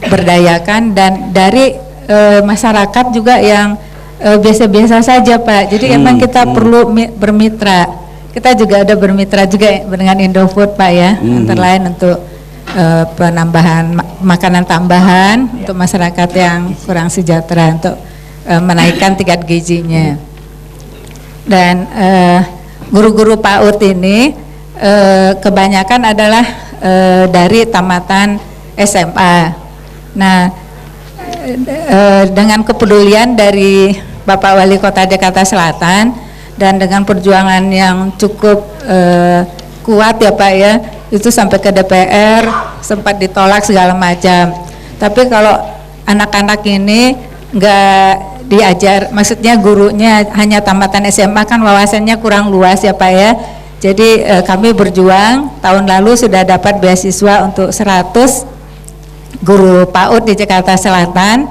berdayakan. Dan dari masyarakat juga yang biasa-biasa saja Pak, jadi emang kita perlu bermitra. Kita juga ada bermitra juga dengan Indofood Pak ya, antara lain untuk penambahan makanan tambahan untuk masyarakat yang kurang sejahtera, untuk menaikkan tingkat gizinya. Dan guru-guru PAUD ini kebanyakan adalah dari tamatan SMA. Nah, dengan kepedulian dari Bapak Wali Kota Jakarta Selatan dan dengan perjuangan yang cukup kuat ya Pak ya, itu sampai ke DPR, sempat ditolak segala macam. Tapi kalau anak-anak ini nggak diajar, maksudnya gurunya hanya tamatan SMA kan wawasannya kurang luas ya Pak ya. Jadi kami berjuang, tahun lalu sudah dapat beasiswa untuk 100 guru PAUD di Jakarta Selatan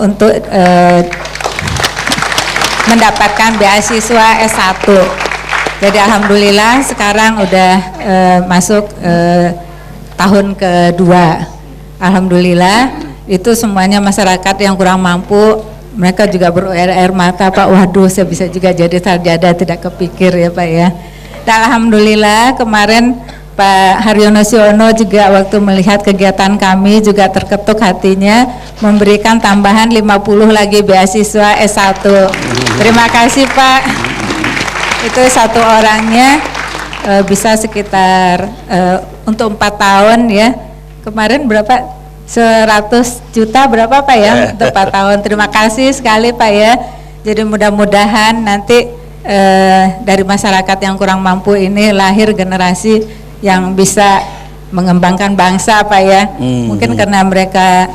untuk mendapatkan beasiswa S1. Jadi alhamdulillah sekarang udah masuk tahun kedua. Alhamdulillah itu semuanya masyarakat yang kurang mampu, mereka juga berair mata, Pak, waduh saya bisa juga jadi sarjana, tidak kepikir ya Pak ya. Dan alhamdulillah kemarin Pak Haryono Siono juga waktu melihat kegiatan kami juga terketuk hatinya memberikan tambahan 50 lagi beasiswa S1. Terima kasih Pak. Itu satu orangnya bisa sekitar untuk 4 tahun ya. Kemarin berapa? 100 juta berapa Pak ya untuk 4 tahun. Terima kasih sekali Pak ya. Jadi mudah-mudahan nanti dari masyarakat yang kurang mampu ini lahir generasi yang bisa mengembangkan bangsa Pak ya. Mungkin karena mereka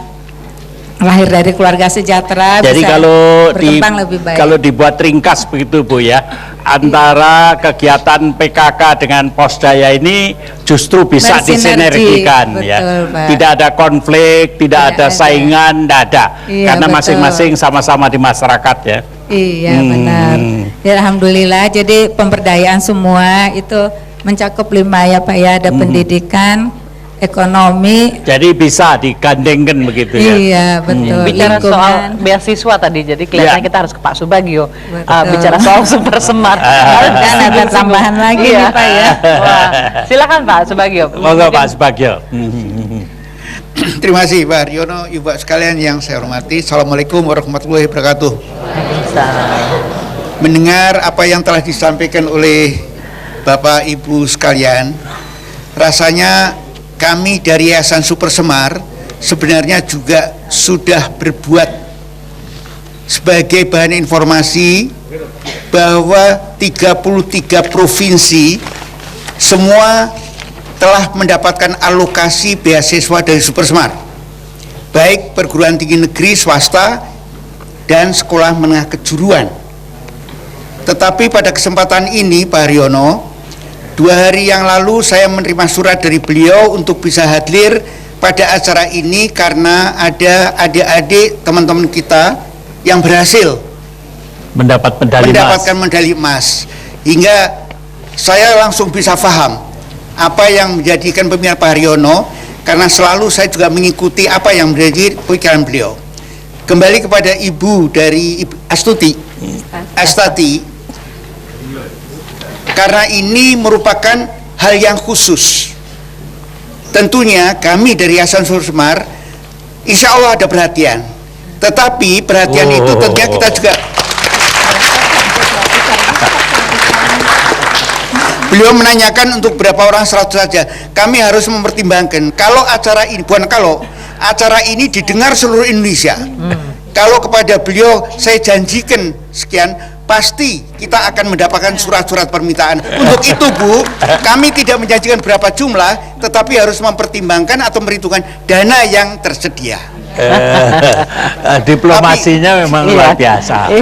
lahir dari keluarga sejahtera. Jadi bisa kalau lebih baik. kalau dibuat ringkas begitu Bu ya, antara kegiatan PKK dengan Posdaya ini justru bisa disinergikan ya. Pak. Tidak ada konflik, tidak ada saingan, tidak ada. Iya, karena betul. masing-masing sama-sama di masyarakat ya. Iya benar. Ya, alhamdulillah. Jadi pemberdayaan semua itu mencakup 5 ya Pak ya. Ada pendidikan, ekonomi. Jadi bisa digandengkan begitu ya. Iya betul. Bicara Lingkungan. soal beasiswa tadi, jadi kelihatannya Ya. kita harus ke Pak Subagio. Betul. Bicara soal Super Semar. Dan ada tambahan lagi Iya. nih Pak ya. Wah, silakan Pak Subagio. Monggo Pak Subagio. Terima kasih Pak Haryono, Ibu sekalian yang saya hormati. Assalamualaikum warahmatullahi wabarakatuh. Mendengar apa yang telah disampaikan oleh Bapak Ibu sekalian, rasanya kami dari Yayasan Super Semar sebenarnya juga sudah berbuat sebagai bahan informasi bahwa 33 provinsi semua telah mendapatkan alokasi beasiswa dari Super Semar, baik perguruan tinggi negeri, swasta, dan sekolah menengah kejuruan. Tetapi pada kesempatan ini Pak Haryono, 2 hari yang lalu saya menerima surat dari beliau untuk bisa hadir pada acara ini karena ada adik-adik teman-teman kita yang berhasil mendapatkan medali emas. Hingga saya langsung bisa paham apa yang menjadikan pemikiran Pak Haryono, karena selalu saya juga mengikuti apa yang menjadi pikiran beliau. Kembali kepada Ibu dari Astati, karena ini merupakan hal yang khusus. Tentunya kami dari Yayasan Super Semar insya Allah ada perhatian. Tetapi perhatian itu tentunya kita juga, beliau menanyakan untuk berapa orang 100 saja. Kami harus mempertimbangkan kalau acara ini, acara ini didengar seluruh Indonesia. Kalau kepada beliau saya janjikan sekian, pasti kita akan mendapatkan surat-surat permintaan. Untuk itu Bu, kami tidak menjanjikan berapa jumlah, tetapi harus mempertimbangkan atau memperhitungkan dana yang tersedia. Diplomasinya memang luar biasa.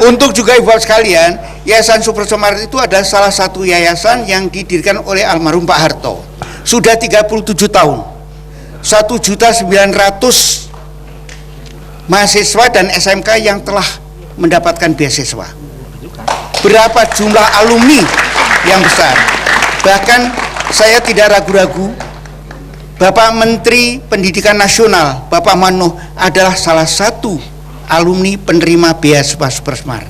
Untuk juga Ibu sekalian, Yayasan Super Semar itu adalah salah satu yayasan yang didirikan oleh almarhum Pak Harto. Sudah 37 tahun. 1.900.000 mahasiswa dan SMK yang telah mendapatkan beasiswa. Berapa jumlah alumni yang besar. Bahkan saya tidak ragu-ragu, Bapak Menteri Pendidikan Nasional, Bapak Mano adalah salah satu alumni penerima beasiswa Super Semar.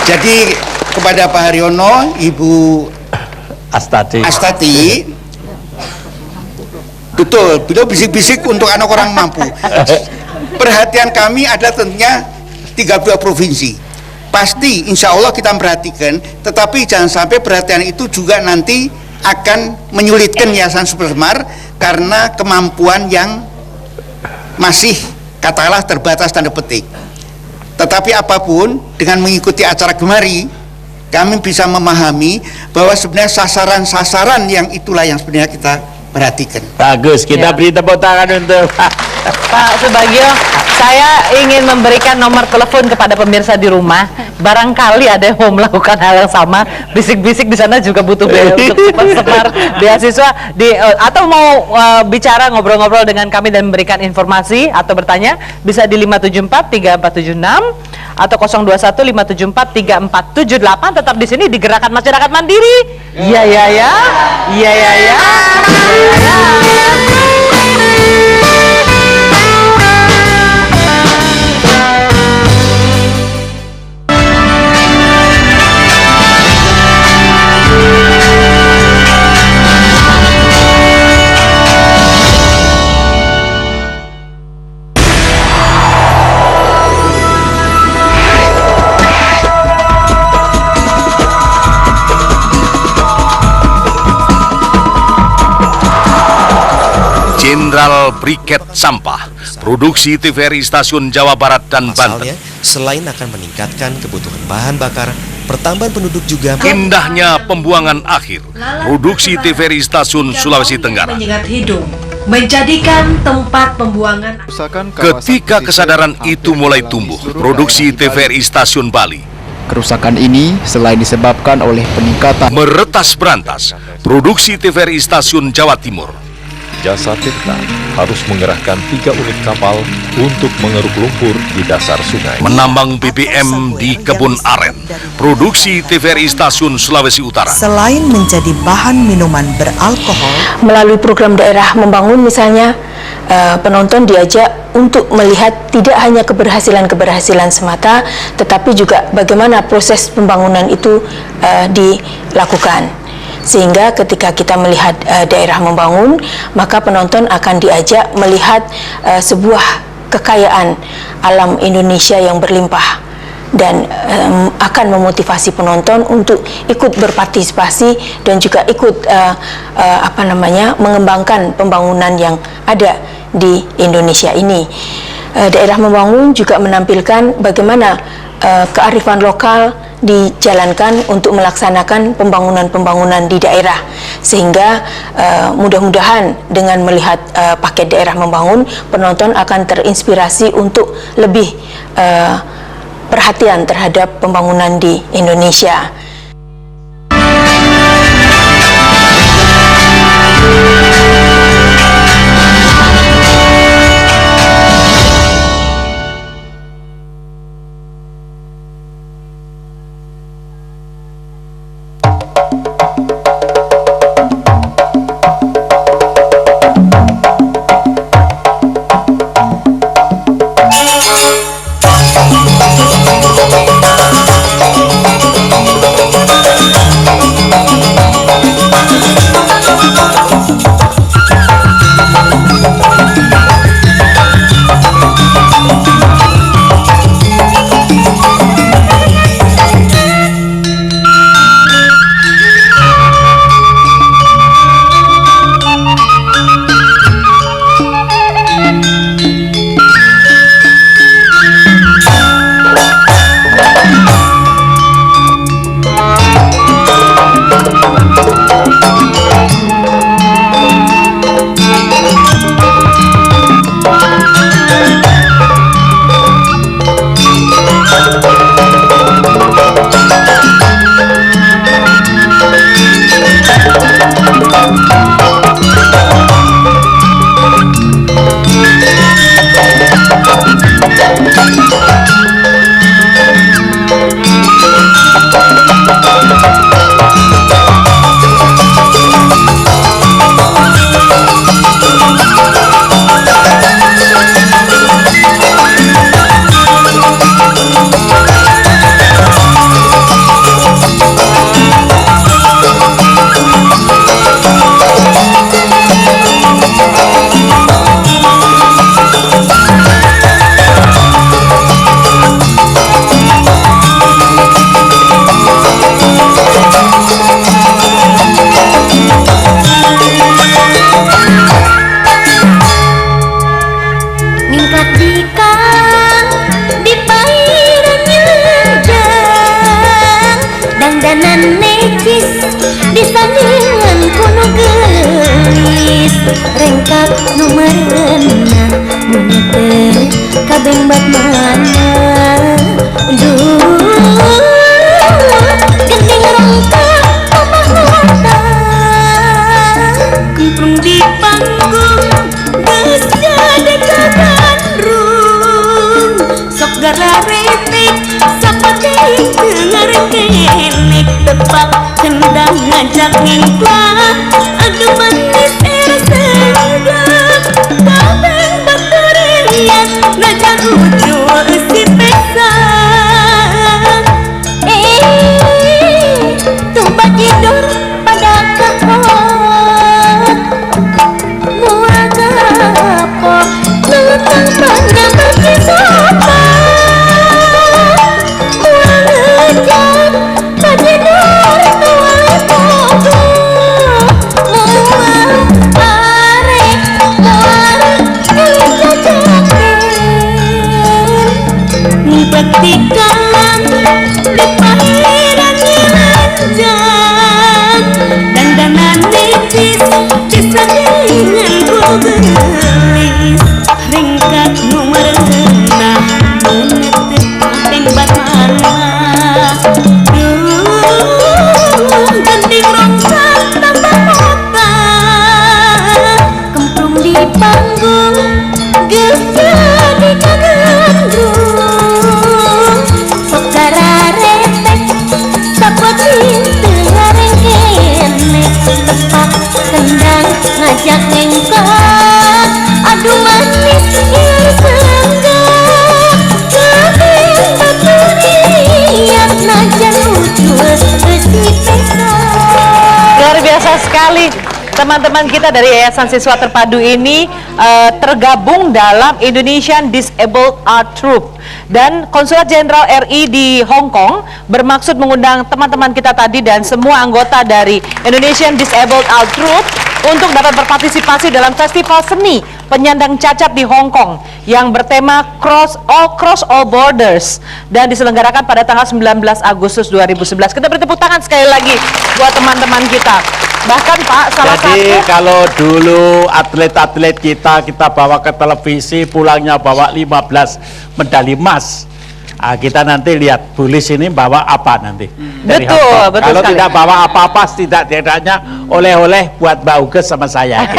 Jadi kepada Pak Haryono, Ibu Astati, betul, beliau bisik-bisik untuk anak orang mampu. Perhatian kami adalah tentunya 32 provinsi. Pasti insya Allah kita memperhatikan, tetapi jangan sampai perhatian itu juga nanti akan menyulitkan Yayasan Super Semar karena kemampuan yang masih katakanlah terbatas tanda petik. Tetapi apapun, dengan mengikuti acara kemari, kami bisa memahami bahwa sebenarnya sasaran-sasaran yang itulah yang sebenarnya kita perhatikan. Bagus, kita beri tepuk tangan untuk Pak Subagio, saya ingin memberikan nomor telepon kepada pemirsa di rumah. Barangkali ada yang mau melakukan hal yang sama, bisik-bisik di sana juga butuh biaya untuk semar beasiswa atau mau bicara ngobrol-ngobrol dengan kami dan memberikan informasi atau bertanya, bisa di 574 3476 atau 021 574 3478. Tetap di sini di Gerakan Masyarakat Mandiri. Iya ya ya. Iya ya ya. Jenderal Briket Sampah, produksi TVRI Stasiun Jawa Barat dan Banten. Selain akan meningkatkan kebutuhan bahan bakar, pertambahan penduduk juga indahnya pembuangan akhir, produksi TVRI Stasiun Sulawesi Tenggara. Menyengat hidung, menjadikan tempat pembuangan. Ketika kesadaran itu mulai tumbuh, produksi TVRI Stasiun Bali. Kerusakan ini selain disebabkan oleh peningkatan meretas berantas, produksi TVRI Stasiun Jawa Timur. Jasa Tirta harus mengerahkan 3 unit kapal untuk mengeruk lumpur di dasar sungai. Menambang BBM di Kebun Aren, produksi TVRI Stasiun Sulawesi Utara. Selain menjadi bahan minuman beralkohol, melalui program daerah membangun misalnya, penonton diajak untuk melihat tidak hanya keberhasilan-keberhasilan semata, tetapi juga bagaimana proses pembangunan itu dilakukan. Sehingga ketika kita melihat daerah membangun, maka penonton akan diajak melihat sebuah kekayaan alam Indonesia yang berlimpah dan akan memotivasi penonton untuk ikut berpartisipasi dan juga ikut mengembangkan pembangunan yang ada di Indonesia ini. Daerah membangun juga menampilkan bagaimana kearifan lokal dijalankan untuk melaksanakan pembangunan-pembangunan di daerah, sehingga mudah-mudahan dengan melihat paket daerah membangun, penonton akan terinspirasi untuk lebih perhatian terhadap pembangunan di Indonesia. tikalan di pairan nyelanjang dandanan nipis bisa dengan bulu gelis ringkat nomor genah menetek kaping batana gending rongsang tambah kota kemprung di panggung geus di kagandrung sok gararepek sapot hinteu ngareng kene tepak kendang ngajak ngengkot aduh manis ieu senggak kabeh baturiat najan ucul besi Luar biasa sekali teman-teman kita dari Yayasan Siswa Terpadu ini tergabung dalam Indonesian Disabled Art Troupe, dan Konsulat Jenderal RI di Hong Kong bermaksud mengundang teman-teman kita tadi dan semua anggota dari Indonesian Disabled Art Troupe untuk dapat berpartisipasi dalam festival seni penyandang cacat di Hong Kong yang bertema Cross All Borders dan diselenggarakan pada tanggal 19 Agustus 2011. Kita beri tepuk tangan sekali lagi buat teman-teman kita. Bahkan Pak, salah Jadi satu kalau dulu atlet-atlet kita bawa ke televisi, pulangnya bawa 15 medali emas. Nah, kita nanti lihat Bulis ini bawa apa nanti dari Hong Kong. betul Kalau sekali. tidak bawa apa-apa, setidaknya oleh-oleh buat Mbak Uges sama saya. Gitu.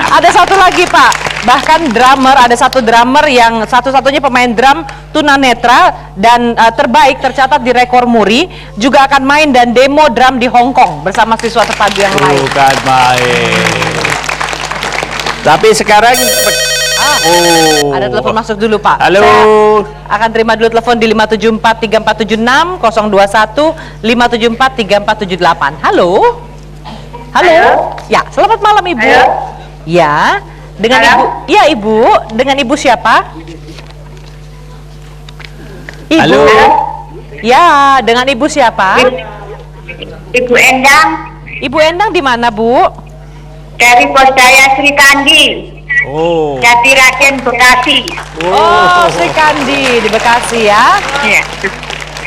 Ada satu lagi Pak, bahkan drummer, ada satu drummer yang satu-satunya pemain drum tunanetra dan terbaik tercatat di rekor muri, juga akan main dan demo drum di Hong Kong bersama siswa terpadu yang lain. Bukan main. Tapi sekarang ada telepon masuk dulu Pak. Halo. Saya akan terima dulu telepon di 5743476 021 5743478. Halo. Halo. Ya, selamat malam Ibu. Halo. Ya, dengan Halo. Ibu. Ya Ibu, dengan Ibu siapa? Ibu. Halo. Ya, dengan Ibu siapa? Ibu Endang. Ibu Endang di mana, Bu? Dari Posdaya Sri Kandi. Oh. Jatiraden Bekasi. Oh, Sri Kandi di Bekasi ya? Iya.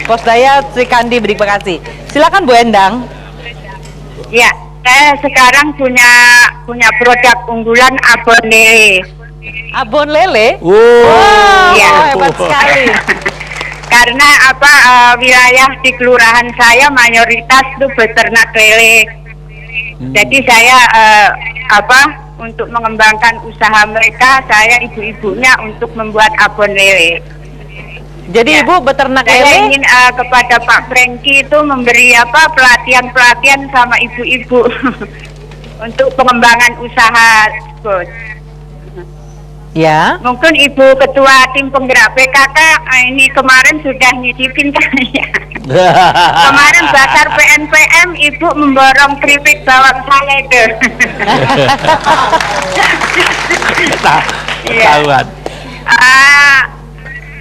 Posdaya Sri Kandi di Bekasi. Silakan Bu Endang. Ya, saya sekarang punya produk unggulan abon lele. Abon lele? Wow, ya. Hebat sekali. Karena wilayah di kelurahan saya mayoritas itu beternak lele. Jadi saya untuk mengembangkan usaha mereka, saya ibu-ibunya untuk membuat abon lele. Jadi Ibu beternak lele? Saya ingin kepada Pak Franky itu memberi pelatihan sama ibu-ibu untuk pengembangan usaha tersebut. Ya. Mungkin Ibu Ketua Tim Penggerak PKK ini kemarin sudah nyicipin saya. Kemarin bakar PNPM Ibu memborong keripik bawang saya itu. Ketahuan.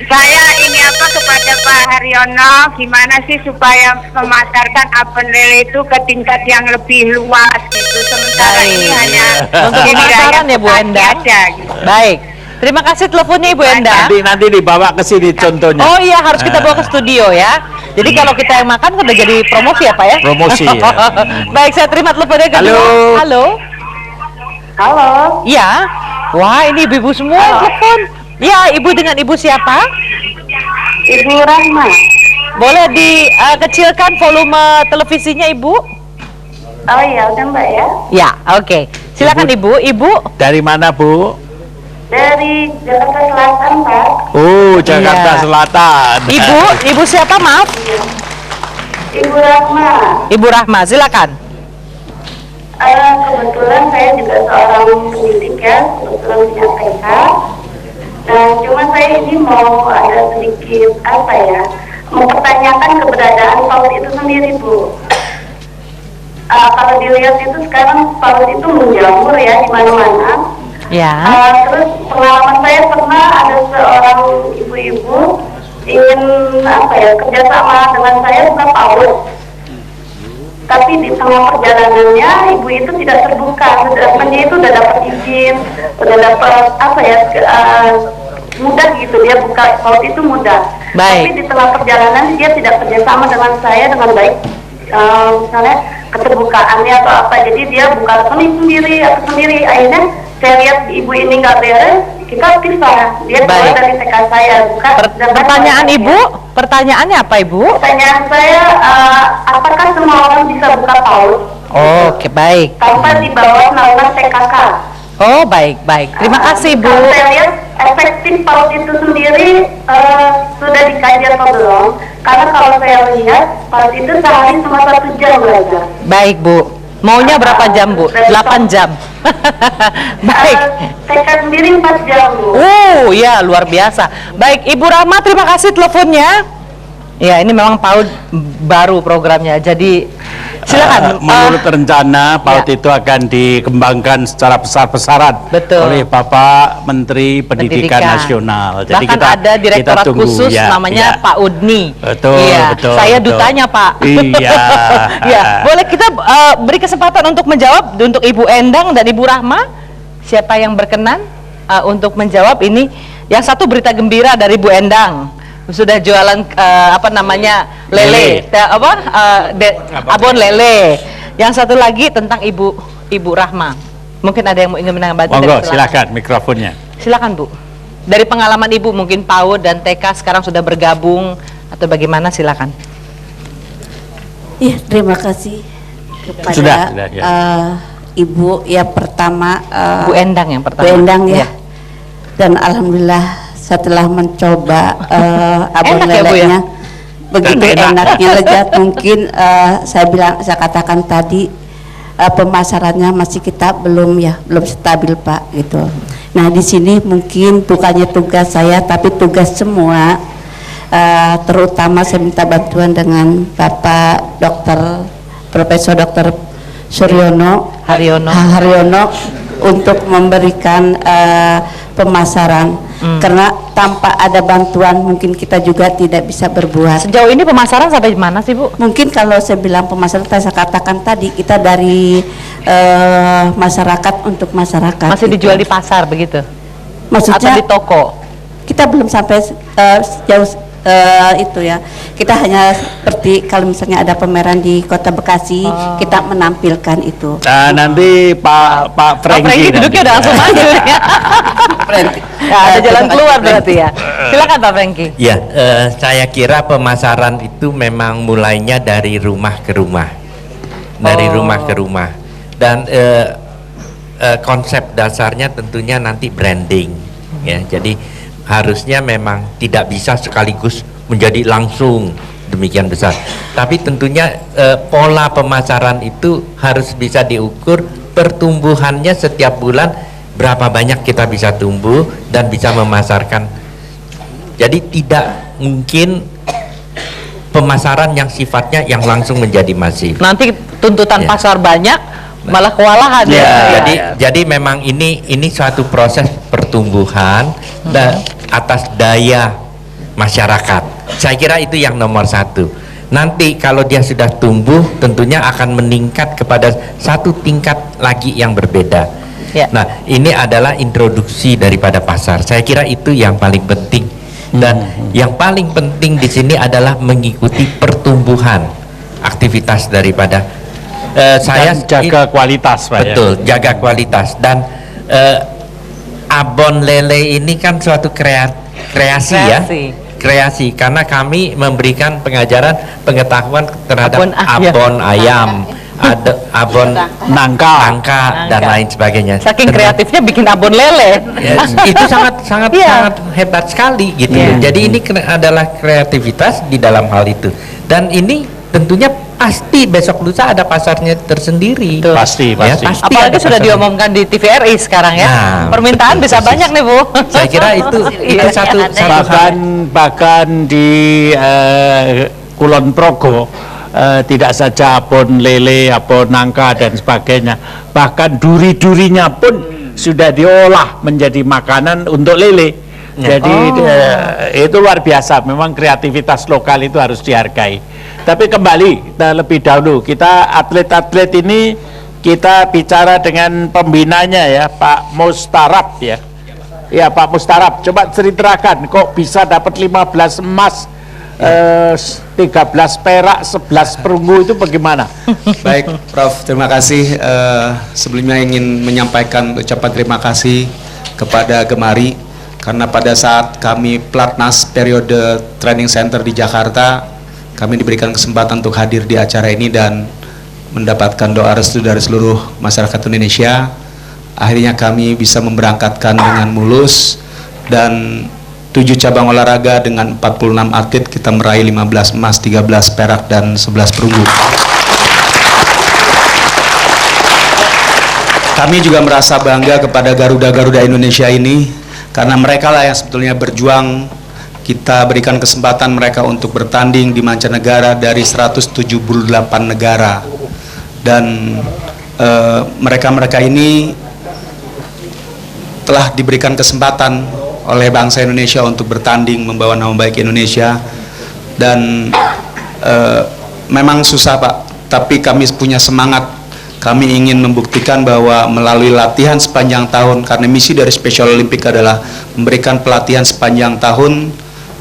Saya ini kepada Pak Haryono, gimana sih supaya memasarkan abon lele itu ke tingkat yang lebih luas gitu. Sementara ini hanya untuk pemasaran ya Bu Endang. Gitu. Baik. Terima kasih teleponnya Ibu Endang. Nanti dibawa ke sini contohnya. Oh iya, harus kita bawa ke studio ya. Jadi kalau kita yang makan udah jadi promosi ya Pak ya? Promosi ya. Baik, saya terima teleponnya kedua. Halo. Halo. Halo. Ya. Wah, ini ibu-ibu semua yang telepon. Ya, Ibu dengan Ibu siapa? Ibu Rahma. Boleh dikecilkan volume televisinya Ibu? Oh iya, udah Mbak ya. Ya, oke. Silakan Ibu. Ibu dari mana Bu? Dari Jakarta Selatan Pak. Oh, Jakarta Iya. Selatan. Ibu siapa maaf? Ibu Rahma. Ibu Rahma, silakan. Kebetulan saya juga seorang pendidik ya, kebetulan punya TK. Nah, cuma saya ini mau ada sedikit mempertanyakan keberadaan PAUD itu sendiri Bu. Kalau dilihat itu sekarang PAUD itu menjamur ya di mana-mana. Ya. Terus pengalaman saya pernah ada seorang ibu-ibu ingin kerjasama dengan saya buka PAUD. Tapi di tengah perjalanannya ibu itu tidak terbuka, sedangkan dia itu udah dapat izin, udah dapat mudah gitu, dia buka PAUD itu mudah. Baik. Tapi di tengah perjalanan dia tidak kerjasama dengan saya dengan baik. Misalnya keterbukaannya atau apa, jadi dia buka rekening sendiri. Akhirnya saya lihat ibu ini nggak beres, kita pisah. Dia keluar dari TK saya. Pertanyaan ibu, pertanyaannya apa ibu? Pertanyaan saya, apakah semua orang bisa buka PAUD? Oke, baik. Tanpa di bawah naungan TKK. Oh, baik. Terima kasih, Bu. Kalau saya lihat efektif PAUD itu sendiri sudah dikaji atau belum? Karena kalau saya lihat PAUD itu sehari cuma 1 jam belajar. Baik, Bu. Maunya berapa jam, Bu? 8 jam. Baik. TK sendiri 4 jam, Bu. Ya, luar biasa. Baik, Ibu Rahma, terima kasih teleponnya. Ya, ini memang PAUD baru programnya. Jadi silakan. Menurut rencana PAUD itu akan dikembangkan secara besar-besaran oleh Bapak Menteri Pendidikan Nasional. Jadi bahkan ada direktorat khusus namanya Pak Udni. Betul. Saya dutanya, Pak. Iya. Ya, boleh kita beri kesempatan untuk menjawab untuk Ibu Endang dan Ibu Rahma. Siapa yang berkenan untuk menjawab ini? Yang satu berita gembira dari Bu Endang. Sudah jualan lele. Abon lele. Yang satu lagi tentang Ibu Rahma. Mungkin ada yang ingin menambahkan. Monggo, silakan mikrofonnya. Silakan, Bu. Dari pengalaman Ibu mungkin PAUD dan TK sekarang sudah bergabung atau bagaimana, silakan. Iya, terima kasih kepada Sudah, Ibu yang pertama, Bu Endang yang pertama. Bu Endang ya. Dan alhamdulillah setelah mencoba abon lelenya begitu enaknya, lezat. Mungkin saya katakan tadi pemasarannya masih kita belum stabil, Pak, gitu. Nah, di sini mungkin bukannya tugas saya tapi tugas semua, terutama saya minta bantuan dengan Bapak Profesor Dr. Haryono untuk memberikan pemasaran. Karena tanpa ada bantuan mungkin kita juga tidak bisa berbuat. Sejauh ini pemasaran sampai mana sih, Bu? Mungkin kalau saya bilang pemasaran, saya katakan tadi kita dari masyarakat untuk masyarakat. Masih dijual di pasar begitu? Maksudnya atau di toko? Kita belum sampai sejauh itu ya. Kita hanya seperti kalau misalnya ada pameran di Kota Bekasi, kita menampilkan itu. Nanti Pak Franky duduknya udah langsung maju ya. Ada jalan keluar berarti ya. Silakan Pak Franky. Ya, saya kira pemasaran itu memang mulainya dari rumah ke rumah, rumah ke rumah, dan konsep dasarnya tentunya nanti branding, ya. Jadi harusnya memang tidak bisa sekaligus menjadi langsung demikian besar, tapi tentunya pola pemasaran itu harus bisa diukur pertumbuhannya setiap bulan, berapa banyak kita bisa tumbuh dan bisa memasarkan. Jadi tidak mungkin pemasaran yang sifatnya yang langsung menjadi masif. Nanti tuntutan pasar banyak malah kewalahan Jadi memang ini suatu proses pertumbuhan dan atas daya masyarakat. Saya kira itu yang nomor satu. Nanti kalau dia sudah tumbuh tentunya akan meningkat kepada satu tingkat lagi yang berbeda. Nah, ini adalah introduksi daripada pasar. Saya kira itu yang paling penting. Dan yang paling penting di sini adalah mengikuti pertumbuhan aktivitas daripada saya jaga kualitas, Pak. Betul, jaga kualitas. Dan abon lele ini kan suatu kreasi karena kami memberikan pengajaran pengetahuan terhadap abon ayam, abon nangka dan lain sebagainya. Saking kreatifnya bikin abon lele. Itu sangat hebat sekali gitu. Jadi ini adalah kreativitas di dalam hal itu, dan ini tentunya pasti besok lusa ada pasarnya tersendiri. Pasti. Apalagi sudah diomongkan di TVRI sekarang ya. Permintaan bisa banyak nih, Bu. Saya kira itu satu bahkan di Kulon Progo tidak saja abon lele, abon nangka dan sebagainya, bahkan duri-durinya pun sudah diolah menjadi makanan untuk lele. Jadi itu luar biasa. Memang kreativitas lokal itu harus dihargai. Tapi kembali kita lebih dahulu, kita atlet-atlet ini kita bicara dengan pembinanya ya, Pak Mustarab ya. Ya Pak Mustarab, coba ceritakan kok bisa dapat 15 emas, 13 perak, 11 perunggu itu bagaimana? Baik, Prof. Terima kasih. Sebelumnya ingin menyampaikan ucapan terima kasih kepada Gemari karena pada saat kami Platnas periode training center di Jakarta, kami diberikan kesempatan untuk hadir di acara ini dan mendapatkan doa restu dari seluruh masyarakat Indonesia. Akhirnya kami bisa memberangkatkan dengan mulus dan 7 cabang olahraga dengan 46 atlet kita meraih 15 emas, 13 perak dan 11 perunggu. Kami juga merasa bangga kepada Garuda-Garuda Indonesia ini karena mereka lah yang sebetulnya berjuang. Kita berikan kesempatan mereka untuk bertanding di mancanegara dari 178 negara dan mereka-mereka ini telah diberikan kesempatan oleh bangsa Indonesia untuk bertanding membawa nama baik Indonesia dan memang susah Pak, tapi kami punya semangat. Kami ingin membuktikan bahwa melalui latihan sepanjang tahun, karena misi dari Special Olympic adalah memberikan pelatihan sepanjang tahun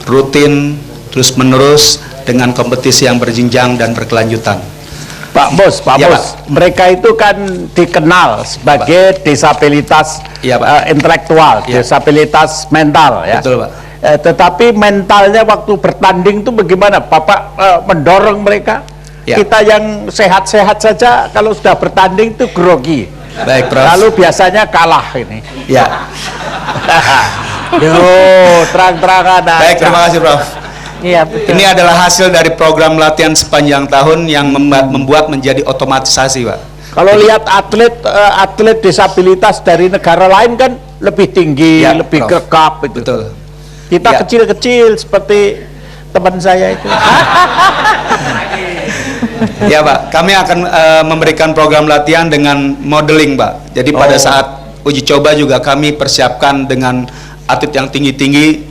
rutin terus menerus dengan kompetisi yang berjenjang dan berkelanjutan. Pak Bos, mereka itu kan dikenal sebagai disabilitas intelektual, disabilitas mental ya. Betul, Pak. Tetapi mentalnya waktu bertanding itu bagaimana? Bapak mendorong mereka? Kita yang sehat-sehat saja kalau sudah bertanding itu grogi. Baik, Prof. Lalu biasanya kalah ini. Ya. Terang-terangan. Baik, terima kasih, Prof. Iya, betul. Ini adalah hasil dari program latihan sepanjang tahun yang membuat menjadi otomatisasi, Pak. Kalau lihat atlet disabilitas dari negara lain kan lebih tinggi, lebih gegap itu. Betul. Kita kecil-kecil seperti teman saya itu. Ya Pak, kami akan memberikan program latihan dengan modeling Pak. Jadi pada saat uji coba juga kami persiapkan dengan atlet yang tinggi-tinggi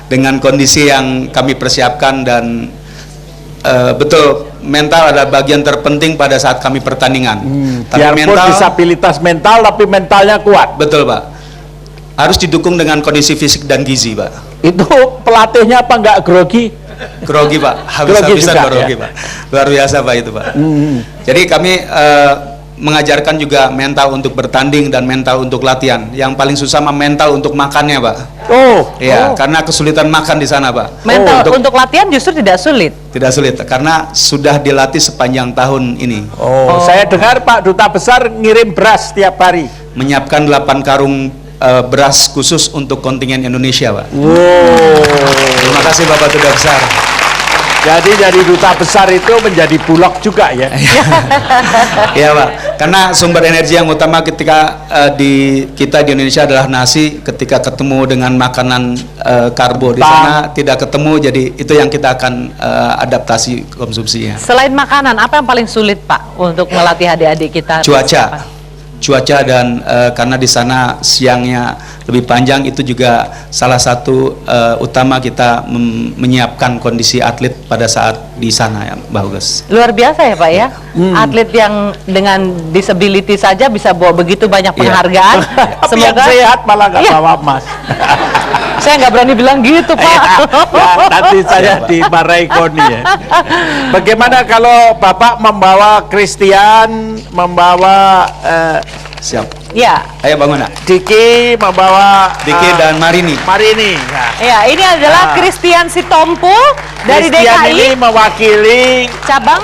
dengan kondisi yang kami persiapkan dan betul mental adalah bagian terpenting pada saat kami pertandingan. Tapi mental, disabilitas mental tapi mentalnya kuat. Betul Pak. Harus didukung dengan kondisi fisik dan gizi Pak. Itu pelatihnya apa enggak grogi? Grogi Pak, habis-habisan grogi Pak. Luar biasa Pak itu Pak. Jadi kami mengajarkan juga mental untuk bertanding dan mental untuk latihan. Yang paling susah mental untuk makannya Pak. Karena kesulitan makan di sana Pak. Mental untuk latihan justru tidak sulit. Tidak sulit karena sudah dilatih sepanjang tahun ini. Saya dengar Pak Duta Besar ngirim beras tiap hari. Menyiapkan 8 karung beras khusus untuk kontingen Indonesia Pak. Terima kasih Bapak Duta Besar. Jadi dari Duta Besar itu menjadi bulog juga ya. Iya Pak, karena sumber energi yang utama ketika kita di Indonesia adalah nasi. Ketika ketemu dengan makanan karbo di sana tidak ketemu, jadi itu yang kita akan adaptasi konsumsinya. Selain makanan, apa yang paling sulit Pak untuk melatih adik-adik kita? Cuaca dan karena di sana siangnya lebih panjang, itu juga salah satu utama kita menyiapkan kondisi atlet pada saat di sana ya Mbak Huges. Luar biasa ya Pak ya, atlet yang dengan disability saja bisa bawa begitu banyak penghargaan. Semoga sehat malah nggak bawa emas. Saya nggak berani bilang gitu Pak. Nanti saya dimarahi Koni ya. Bagaimana kalau Bapak membawa Christian, membawa siap. Ya. Ayo bangun nak. Diki membawa Diki dan Marini. Ya, ini adalah Christian Sitompu dari Christian DKI. Ini mewakili cabang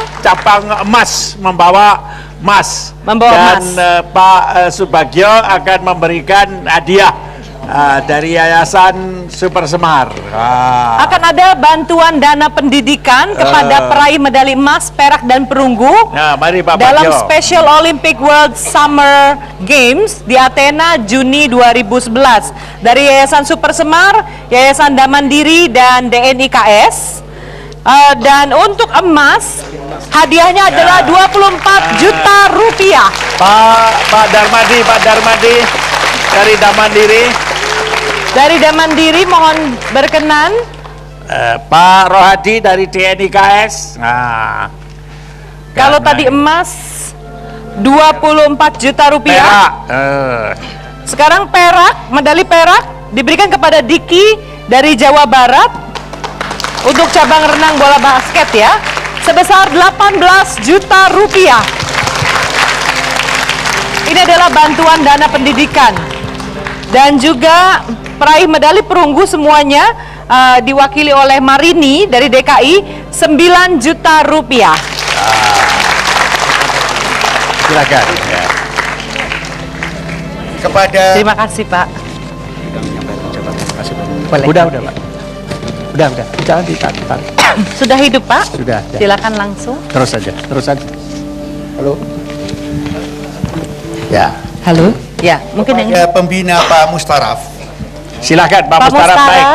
emas, membawa emas. Dan Pak Subagio akan memberikan hadiah dari Yayasan Super Semar. Akan ada bantuan dana pendidikan kepada peraih medali emas, perak dan perunggu mari Pak dalam Bagio. Special Olympic World Summer Games di Athena Juni 2011 dari Yayasan Super Semar, Yayasan Damandiri dan DNIKS. Dan untuk emas hadiahnya adalah 24 juta rupiah. Pak Darmadi dari Damandiri. Dari Damandiri mohon berkenan. Pak Rohadi dari DNIKS. Kalau tadi emas 24 juta rupiah. Sekarang perak, medali perak diberikan kepada Diki dari Jawa Barat untuk cabang renang bola basket ya, sebesar 18 juta rupiah. Ini adalah bantuan dana pendidikan. Dan juga peraih medali perunggu semuanya diwakili oleh Marini dari DKI 9 juta rupiah. Silakan. Ya. Terima kasih Pak. Boleh. Udah Pak. Udah. Jangan ditarik. Sudah hidup Pak? Sudah. Ya. Silakan langsung. Terus aja. Halo. Ya. Halo. Ya, mungkin yang pembina Pak Mustaraf. Silakan Pak Mustaraf naik.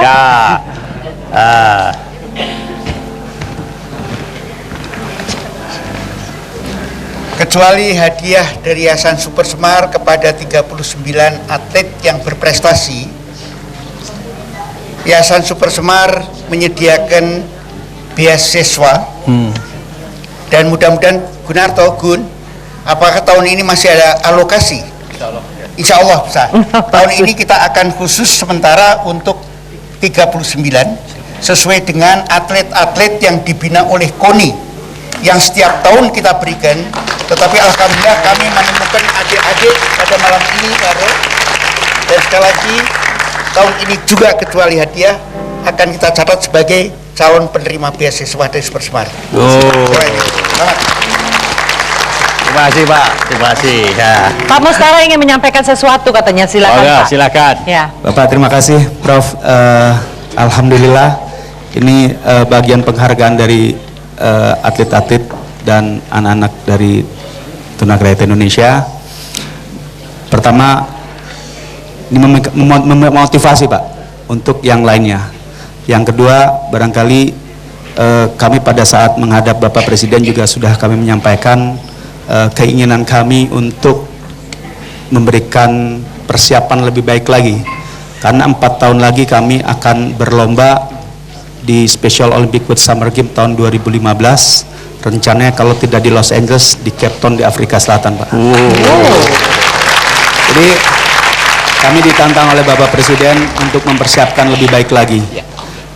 Kecuali hadiah dari Yayasan Super Semar kepada 39 atlet yang berprestasi, Yayasan Super Semar menyediakan beasiswa dan mudah-mudahan Gunarto, apakah tahun ini masih ada alokasi? Insya Allah bisa. Tahun ini kita akan khusus sementara untuk 39 sesuai dengan atlet-atlet yang dibina oleh KONI yang setiap tahun kita berikan, tetapi alhamdulillah kami menemukan adik-adik pada malam ini, dan sekali lagi tahun ini juga kecuali hadiah akan kita catat sebagai calon penerima beasiswa dari Super Semar. Terima kasih Pak, terima kasih. Ya. Pak Mustara ingin menyampaikan sesuatu katanya, silakan Pak. Silakan. Ya. Bapak terima kasih Prof. Alhamdulillah ini bagian penghargaan dari atlet-atlet dan anak-anak dari Tunagrahita Indonesia. Pertama, ini memotivasi Pak untuk yang lainnya. Yang kedua, barangkali kami pada saat menghadap Bapak Presiden juga sudah kami menyampaikan keinginan kami untuk memberikan persiapan lebih baik lagi, karena 4 tahun lagi kami akan berlomba di Special Olympic Youth Summer Games tahun 2015. Rencananya kalau tidak di Los Angeles, di Cape Town di Afrika Selatan Pak. Jadi kami ditantang oleh Bapak Presiden untuk mempersiapkan lebih baik lagi.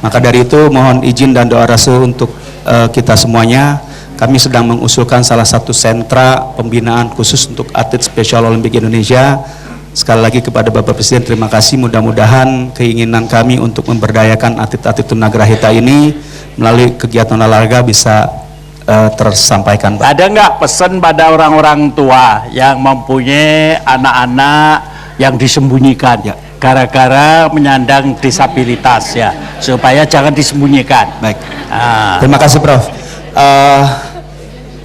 Maka dari itu mohon izin dan doa restu untuk kita semuanya. Kami sedang mengusulkan salah satu sentra pembinaan khusus untuk atlet Special Olympic Indonesia. Sekali lagi kepada Bapak Presiden terima kasih, mudah-mudahan keinginan kami untuk memberdayakan atlet-atlet tunagrahita ini melalui kegiatan olahraga bisa tersampaikan. Ada nggak pesan pada orang-orang tua yang mempunyai anak-anak yang disembunyikan gara-gara menyandang disabilitas ya, supaya jangan disembunyikan. Baik. Terima kasih Prof.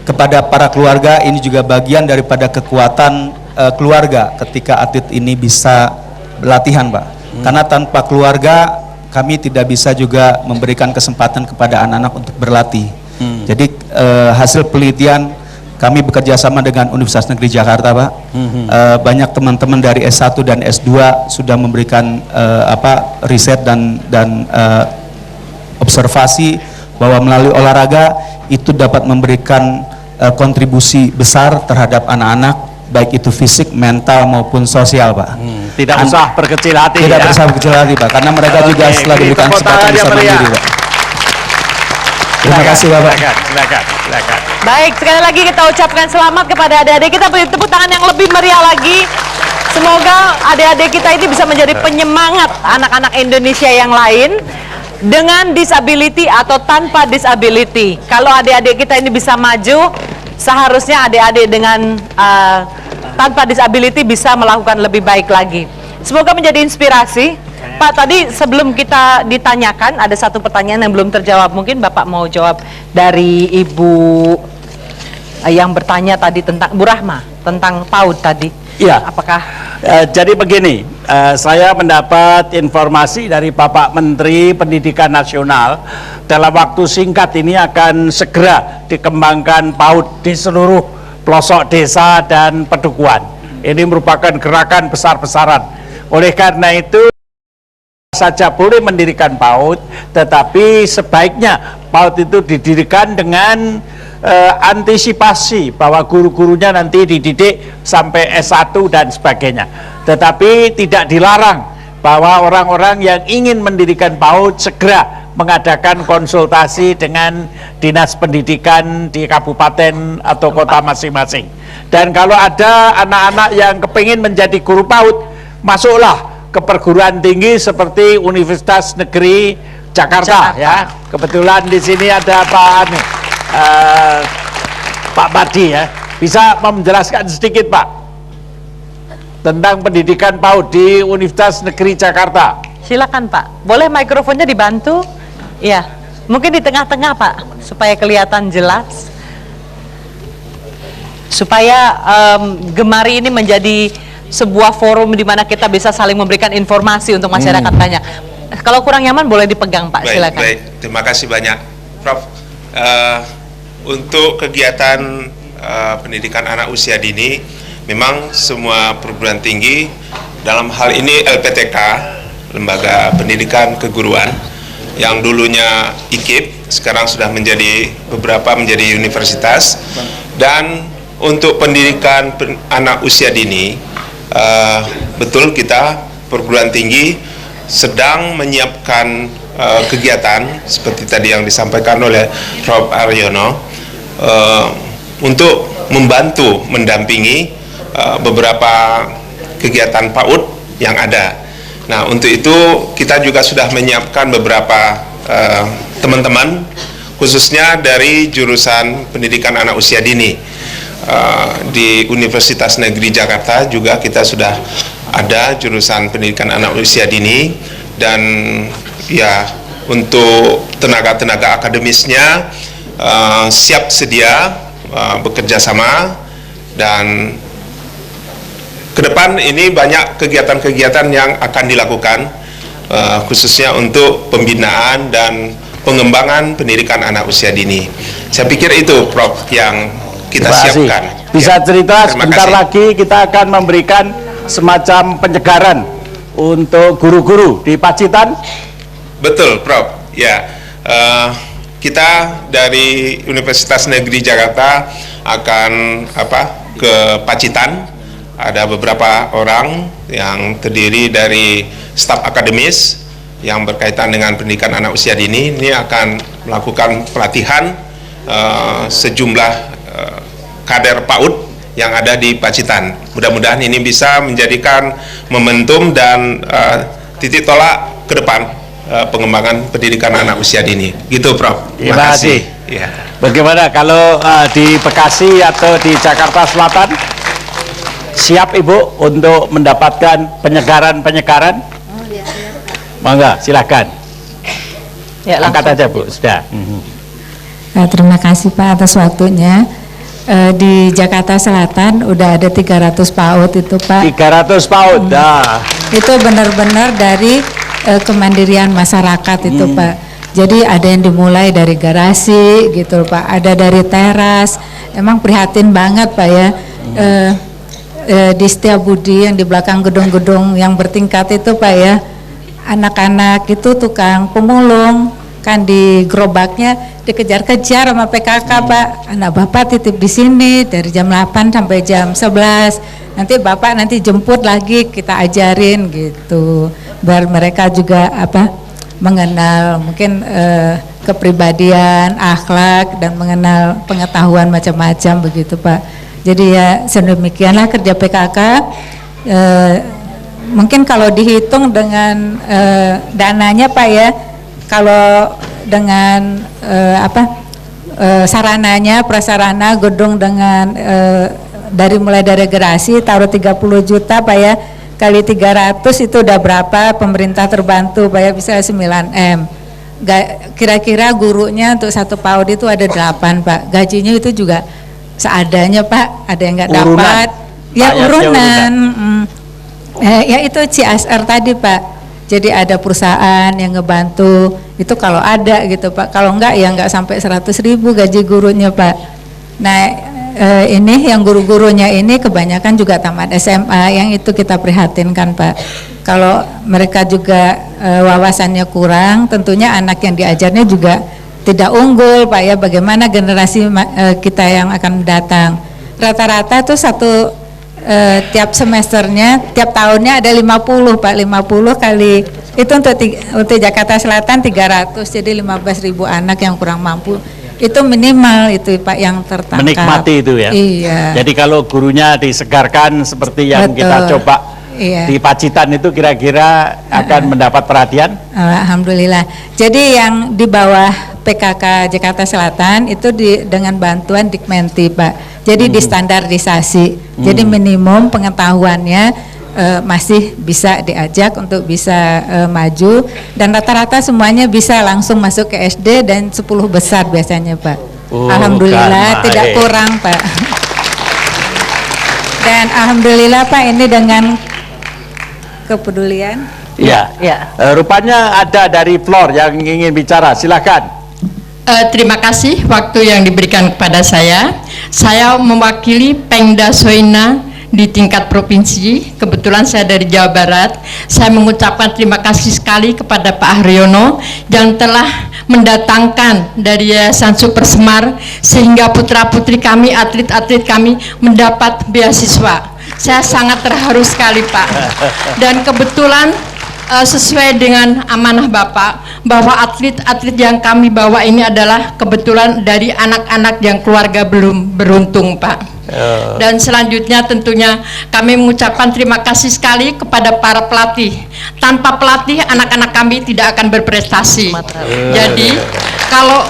Kepada para keluarga, ini juga bagian daripada kekuatan keluarga ketika atlet ini bisa latihan Pak. Karena tanpa keluarga kami tidak bisa juga memberikan kesempatan kepada anak-anak untuk berlatih. Jadi hasil penelitian kami bekerja sama dengan Universitas Negeri Jakarta Pak. Banyak teman-teman dari S1 dan S2 sudah memberikan riset dan observasi bahwa melalui olahraga itu dapat memberikan kontribusi besar terhadap anak-anak, baik itu fisik, mental maupun sosial Pak. Tidak usah berkecil hati. Tidak usah berkecil hati Pak, karena mereka juga setelah diberikan kesempatan bisa mandiri Pak. Terima kasih Bapak. Silakan. Baik, sekali lagi kita ucapkan selamat kepada adik-adik kita, beri tepuk tangan yang lebih meriah lagi. Semoga adik-adik kita ini bisa menjadi penyemangat anak-anak Indonesia yang lain dengan disability atau tanpa disability. Kalau adik-adik kita ini bisa maju, seharusnya adik-adik dengan tanpa disability bisa melakukan lebih baik lagi. Semoga menjadi inspirasi. Pak, tadi sebelum kita ditanyakan ada satu pertanyaan yang belum terjawab. Mungkin Bapak mau jawab dari Ibu yang bertanya tadi tentang Bu Rahma, tentang PAUD tadi. Iya. Apakah jadi begini, saya mendapat informasi dari Bapak Menteri Pendidikan Nasional, dalam waktu singkat ini akan segera dikembangkan PAUD di seluruh pelosok desa dan pedukuhan. Ini merupakan gerakan besar-besaran. Oleh karena itu saja boleh mendirikan PAUD, tetapi sebaiknya PAUD itu didirikan dengan antisipasi bahwa guru-gurunya nanti dididik sampai S1 dan sebagainya. Tetapi tidak dilarang bahwa orang-orang yang ingin mendirikan PAUD segera mengadakan konsultasi dengan dinas pendidikan di kabupaten atau kota masing-masing. Dan kalau ada anak-anak yang kepingin menjadi guru PAUD, masuklah ke perguruan tinggi seperti Universitas Negeri Jakarta. Ya. Kebetulan di sini ada Pak Padi ya, bisa menjelaskan sedikit Pak tentang pendidikan PAUD di Universitas Negeri Jakarta. Silakan Pak, boleh mikrofonnya dibantu? Ya, mungkin di tengah-tengah Pak, supaya kelihatan jelas, supaya Gemari ini menjadi sebuah forum di mana kita bisa saling memberikan informasi untuk masyarakat banyak. Kalau kurang nyaman boleh dipegang Pak, silakan. Baik, terima kasih banyak Prof. Untuk kegiatan pendidikan anak usia dini, memang semua perguruan tinggi, dalam hal ini LPTK, Lembaga Pendidikan Keguruan, yang dulunya IKIP, sekarang sudah beberapa menjadi universitas. Dan untuk pendidikan anak usia dini, betul kita perguruan tinggi sedang menyiapkan kegiatan seperti tadi yang disampaikan oleh Prof. Aryono, untuk membantu mendampingi beberapa kegiatan PAUD yang ada. Nah, untuk itu kita juga sudah menyiapkan beberapa teman-teman, khususnya dari jurusan pendidikan anak usia dini. Di Universitas Negeri Jakarta juga kita sudah ada jurusan pendidikan anak usia dini, dan ya untuk tenaga-tenaga akademisnya siap sedia bekerja sama. Dan ke depan ini banyak kegiatan-kegiatan yang akan dilakukan, khususnya untuk pembinaan dan pengembangan pendidikan anak usia dini. Saya pikir itu Prof yang kita siapkan. Bisa ya. cerita sebentar lagi kita akan memberikan semacam penyegaran untuk guru-guru di Pacitan? Betul Prof, ya. Kita dari Universitas Negeri Jakarta akan ke Pacitan. Ada beberapa orang yang terdiri dari staf akademis yang berkaitan dengan pendidikan anak usia dini. Ini akan melakukan pelatihan sejumlah kader PAUD yang ada di Pacitan. Mudah-mudahan ini bisa menjadikan momentum dan titik tolak ke depan pengembangan pendidikan anak usia dini. Gitu Prof. Terima kasih. Ya. Bagaimana kalau di Bekasi atau di Jakarta Selatan? Siap Ibu untuk mendapatkan penyegaran-penyegaran? Mangga, silakan. Ya, angkat aja Bu, sudah. Terima kasih Pak atas waktunya. Di Jakarta Selatan udah ada 300 PAUD itu Pak. 300 PAUD, Itu benar-benar dari kemandirian masyarakat itu Pak. Jadi ada yang dimulai dari garasi gitu Pak, ada dari teras. Emang prihatin banget Pak ya. Di Setiabudi yang di belakang gedung-gedung yang bertingkat itu Pak ya, anak-anak itu tukang pemulung kan, di gerobaknya dikejar-kejar sama PKK Pak. Anak Bapak titip di sini dari jam 8 sampai jam 11. Nanti Bapak nanti jemput lagi, kita ajarin gitu. Biar mereka juga mengenal mungkin kepribadian, akhlak, dan mengenal pengetahuan macam-macam begitu Pak. Jadi ya sedemikianlah kerja PKK. Mungkin kalau dihitung dengan dananya Pak ya, kalau dengan sarananya, prasarana, gedung dengan mulai dari garasi taruh 30 juta Pak ya, kali 300 itu udah berapa, pemerintah terbantu Pak ya, bisa 9M. Kira-kira gurunya untuk satu PAUD itu ada 8 Pak, gajinya itu juga seadanya Pak, ada yang nggak dapat. Ya urunan. Ya itu CSR tadi Pak. Jadi ada perusahaan yang ngebantu, itu kalau ada gitu Pak. Kalau enggak ya enggak sampai 100.000 gaji gurunya Pak. Nah ini yang guru-gurunya ini kebanyakan juga tamat SMA, yang itu kita prihatinkan Pak. Kalau mereka juga wawasannya kurang, tentunya anak yang diajarnya juga tidak unggul Pak ya, bagaimana generasi kita yang akan datang. Rata-rata tuh tiap semesternya, tiap tahunnya ada 50 Pak, 50 kali itu untuk Jakarta Selatan 300, jadi 15.000 anak yang kurang mampu. Itu minimal itu Pak yang tertangkap. Menikmati itu ya. Iya. Jadi kalau gurunya disegarkan seperti yang kita coba di Pacitan itu kira-kira akan mendapat perhatian? Alhamdulillah. Jadi yang di bawah PKK Jakarta Selatan itu dengan bantuan Dikmenti Pak. Jadi distandardisasi. Jadi minimum pengetahuannya masih bisa diajak untuk bisa maju, dan rata-rata semuanya bisa langsung masuk ke SD dan 10 besar biasanya Pak. Alhamdulillah tidak kurang Pak. Dan alhamdulillah Pak, ini dengan kepedulian. Ya. Rupanya ada dari Flor yang ingin bicara, silakan. Terima kasih waktu yang diberikan kepada saya. Saya mewakili Pemda Soina di tingkat provinsi. Kebetulan saya dari Jawa Barat. Saya mengucapkan terima kasih sekali kepada Pak Haryono yang telah mendatangkan dari Yayasan Super Semar sehingga putra-putri kami, atlet-atlet kami mendapat beasiswa. Saya sangat terharu sekali Pak. Dan kebetulan sesuai dengan amanah Bapak bahwa atlet-atlet yang kami bawa ini adalah kebetulan dari anak-anak yang keluarga belum beruntung Pak. Dan selanjutnya tentunya kami mengucapkan terima kasih sekali kepada para pelatih. Tanpa pelatih anak-anak kami tidak akan berprestasi. Jadi kalau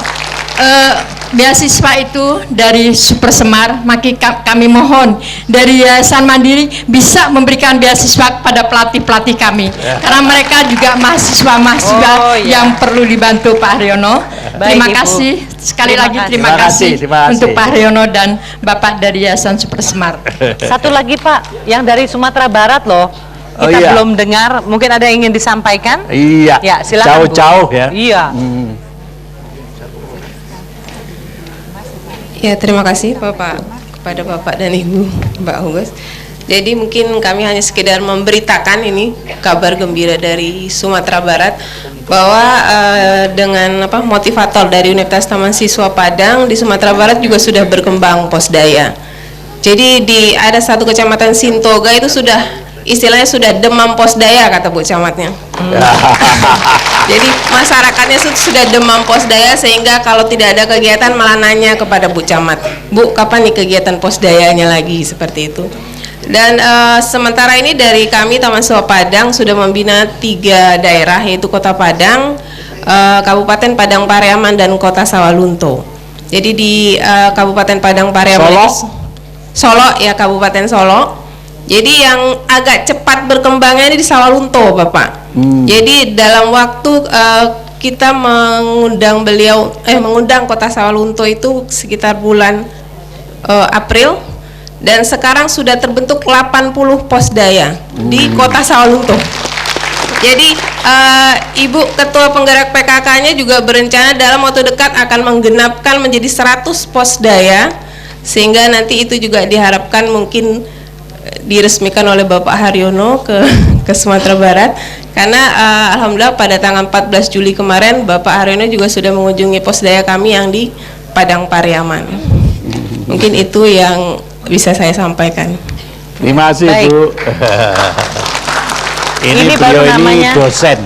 beasiswa itu dari Super Semar, maka kami mohon dari Yayasan Mandiri bisa memberikan beasiswa kepada pelatih-pelatih kami, karena mereka juga mahasiswa-mahasiswa yang perlu dibantu Pak Haryono. Terima kasih sekali lagi, terima kasih untuk Pak Haryono dan Bapak dari Yayasan Super Semar. Satu lagi Pak, yang dari Sumatera Barat loh, kita belum dengar, mungkin ada yang ingin disampaikan? Iya, ya, silakan jauh-jauh ya. Iya. Ya, terima kasih kepada Bapak dan Ibu, Mbak Hugas. Jadi mungkin kami hanya sekedar memberitakan ini kabar gembira dari Sumatera Barat bahwa dengan motivator dari Universitas Taman Siswa Padang di Sumatera Barat juga sudah berkembang posdaya. Jadi ada satu kecamatan Sintoga itu istilahnya sudah demam posdaya kata Bu Camatnya. Jadi masyarakatnya sudah demam posdaya sehingga kalau tidak ada kegiatan malah nanya kepada Bu Camat, Bu kapan nih kegiatan posdayanya lagi, seperti itu. Dan sementara ini dari kami Taman Siswa Padang sudah membina 3 daerah, yaitu Kota Padang, Kabupaten Padang Pariaman, dan Kota Sawalunto. Jadi di Kabupaten Padang Pariaman Solo ya, Kabupaten Solo. Jadi yang agak cepat berkembangnya di Sawalunto Bapak. Jadi dalam waktu kita mengundang Kota Sawalunto itu sekitar bulan April, dan sekarang sudah terbentuk 80 posdaya di Kota Sawalunto. Jadi Ibu Ketua Penggerak PKK-nya juga berencana dalam waktu dekat akan menggenapkan menjadi 100 posdaya, sehingga nanti itu juga diharapkan mungkin diresmikan oleh Bapak Haryono ke Sumatera Barat, karena alhamdulillah pada tanggal 14 Juli kemarin Bapak Haryono juga sudah mengunjungi posdaya kami yang di Padang Pariaman. Mungkin itu yang bisa saya sampaikan. Terima kasih Bu. Ini baru namanya dosen.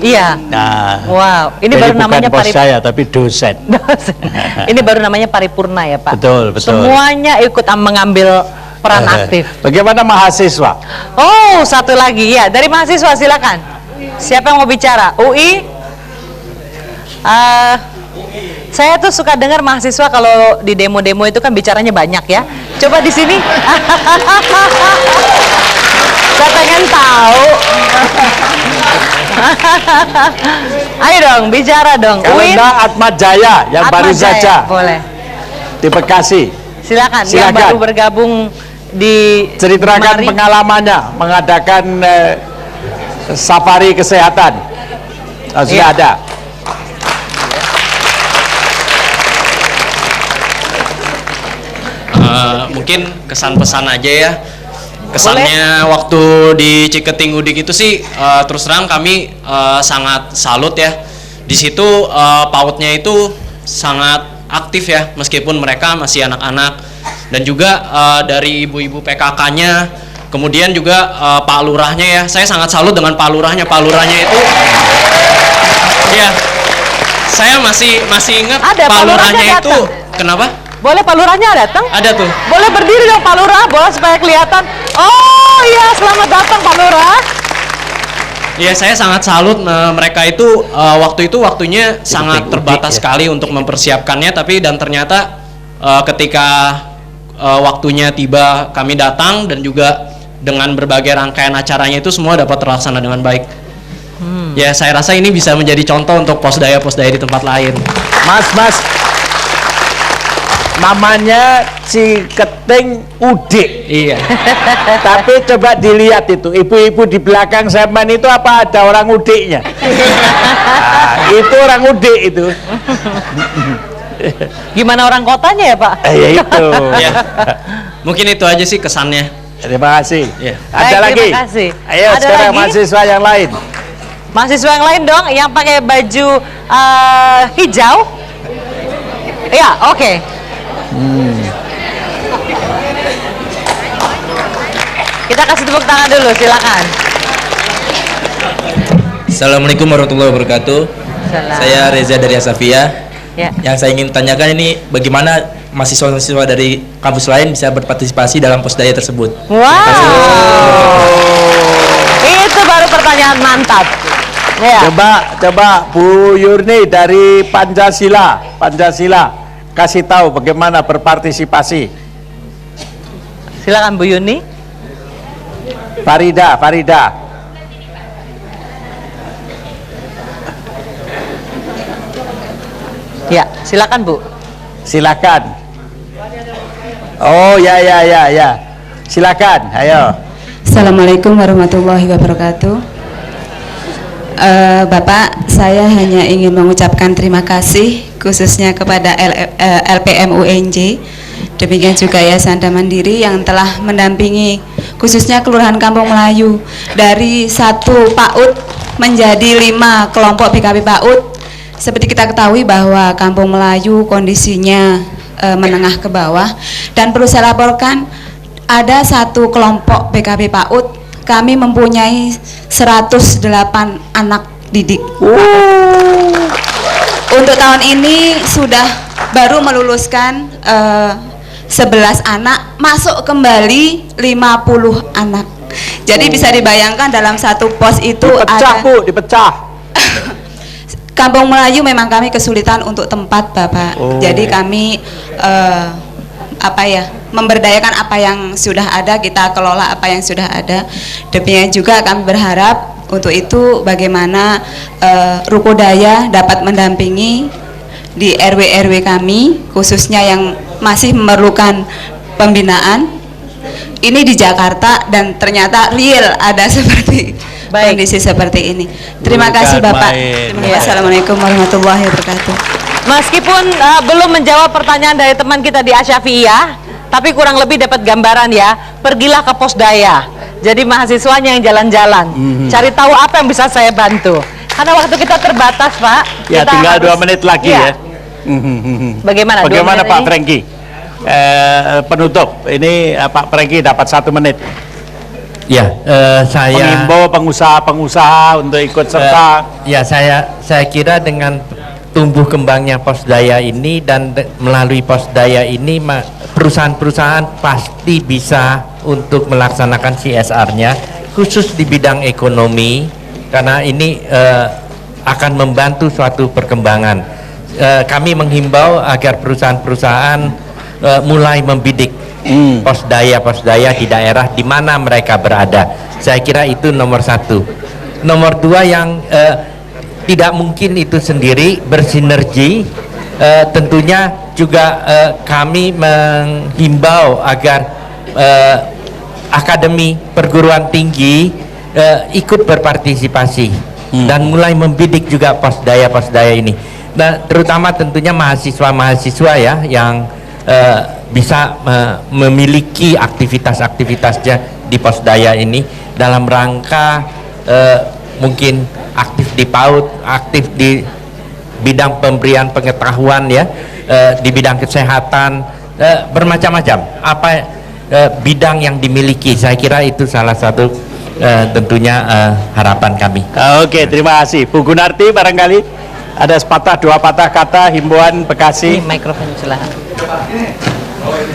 Iya. Nah, wow, ini baru namanya saya tapi dosen. Ini baru namanya paripurna ya Pak. Betul. Semuanya ikut mengambil peran aktif. Bagaimana mahasiswa? Oh, satu lagi ya, dari mahasiswa silakan. Siapa yang mau bicara? UI? Saya tuh suka dengar mahasiswa kalau di demo-demo itu kan bicaranya banyak ya. Coba di sini. Saya pengen tahu. Ayo dong, bicara dong. Kalenda Atma Jaya yang baru saja. Boleh. Di Bekasi. Silakan. Yang baru bergabung di ceritakan pengalamannya mengadakan safari kesehatan. Sudah ada. Mungkin kesan pesan aja ya. Kesannya waktu di Ciketing Udik itu sih terus terang kami sangat salut ya. Di situ PAUD-nya itu sangat aktif ya, meskipun mereka masih anak-anak. Dan juga dari ibu-ibu PKK-nya, kemudian juga Pak Lurahnya ya, saya sangat salut dengan Pak Lurahnya. Pak Lurahnya itu, ya, saya masih ingat Pak Lurahnya itu, kenapa? Boleh Pak Lurahnya datang? Ada tuh. Boleh berdiri dong Pak Lurah, boleh supaya kelihatan. Oh iya, selamat datang Pak Lurah. Ya, saya sangat salut. Mereka itu waktunya sangat terbatas sekali untuk mempersiapkannya, tapi dan ternyata ketika waktunya tiba kami datang, dan juga dengan berbagai rangkaian acaranya itu semua dapat terlaksana dengan baik. Ya, saya rasa ini bisa menjadi contoh untuk posdaya di tempat lain. Mas, namanya Ciketing Udik. Iya. Tapi coba dilihat itu, ibu-ibu di belakang zaman itu apa ada orang udiknya? Nah, itu orang udik itu. Gimana orang kotanya ya Pak? Ya itu. Ya. Mungkin itu aja sih kesannya. Terima kasih. Ya. Ada Baik, lagi? terima kasih. Ayo Ada sekarang lagi? mahasiswa yang lain. Mahasiswa yang lain dong, yang pakai baju hijau. Ya, oke. Kita kasih tepuk tangan dulu, silakan. Assalamualaikum warahmatullahi wabarakatuh. Saya Reza dari Asafia. Ya. Yang saya ingin tanyakan ini, bagaimana mahasiswa-mahasiswa dari kampus lain bisa berpartisipasi dalam posdaya tersebut? Wow. Itu baru pertanyaan mantap. Ya. Coba Bu Yurni dari Pancasila, kasih tahu bagaimana berpartisipasi. Silakan Bu Yuni. Farida. Ya, silakan Bu. Silakan. Oh ya. Silakan, ayo. Assalamualaikum warahmatullahi wabarakatuh. Bapak, saya hanya ingin mengucapkan terima kasih khususnya kepada LPM UNJ, demikian juga Yayasan Mandiri yang telah mendampingi khususnya Kelurahan Kampung Melayu dari 1 PAUD menjadi 5 kelompok PKP PAUD. Seperti kita ketahui bahwa Kampung Melayu kondisinya menengah ke bawah, dan perlu saya laporkan ada 1 kelompok PKP PAUD kami mempunyai 108 anak didik. Untuk tahun ini sudah baru meluluskan 11 anak, masuk kembali 50 anak. Jadi bisa dibayangkan dalam 1 pos itu dipecah. Kampung Melayu memang kami kesulitan untuk tempat, Bapak. Jadi kami memberdayakan apa yang sudah ada, kita kelola apa yang sudah ada. Demikian juga kami berharap untuk itu bagaimana Rukodaya dapat mendampingi di RW-RW kami, khususnya yang masih memerlukan pembinaan. Ini di Jakarta dan ternyata real ada seperti kondisi seperti ini. Terima kasih Bapak. Assalamualaikum warahmatullahi wabarakatuh. Meskipun belum menjawab pertanyaan dari teman kita di Asyafi'iyah, tapi kurang lebih dapat gambaran ya. Pergilah ke Posdaya. Jadi mahasiswanya yang jalan-jalan, cari tahu apa yang bisa saya bantu. Karena waktu kita terbatas, Pak. Ya, kita tinggal harus, 2 menit lagi ya. Bagaimana Pak Franky? Penutup ini Pak Franky dapat 1 menit. Ya, saya mengimbau pengusaha-pengusaha untuk ikut serta. Ya, saya kira dengan tumbuh kembangnya Posdaya ini dan melalui Posdaya ini perusahaan-perusahaan pasti bisa untuk melaksanakan CSR-nya khusus di bidang ekonomi, karena ini akan membantu suatu perkembangan. Kami menghimbau agar perusahaan-perusahaan mulai membidik posdaya di daerah di mana mereka berada. Saya kira itu nomor 1. Nomor 2 yang tidak mungkin itu sendiri, bersinergi. Tentunya juga kami menghimbau agar akademi perguruan tinggi ikut berpartisipasi dan mulai membidik juga posdaya ini. Nah, terutama tentunya mahasiswa-mahasiswa ya yang bisa memiliki aktivitas-aktivitasnya di Posdaya ini dalam rangka mungkin aktif di PAUD, aktif di bidang pemberian pengetahuan ya, di bidang kesehatan, bermacam-macam. Apa bidang yang dimiliki? Saya kira itu salah satu tentunya harapan kami. Oke, terima kasih. Bu Gunarti, barangkali ada sepatah dua patah kata himbauan Bekasi. Mikrofon silahkan.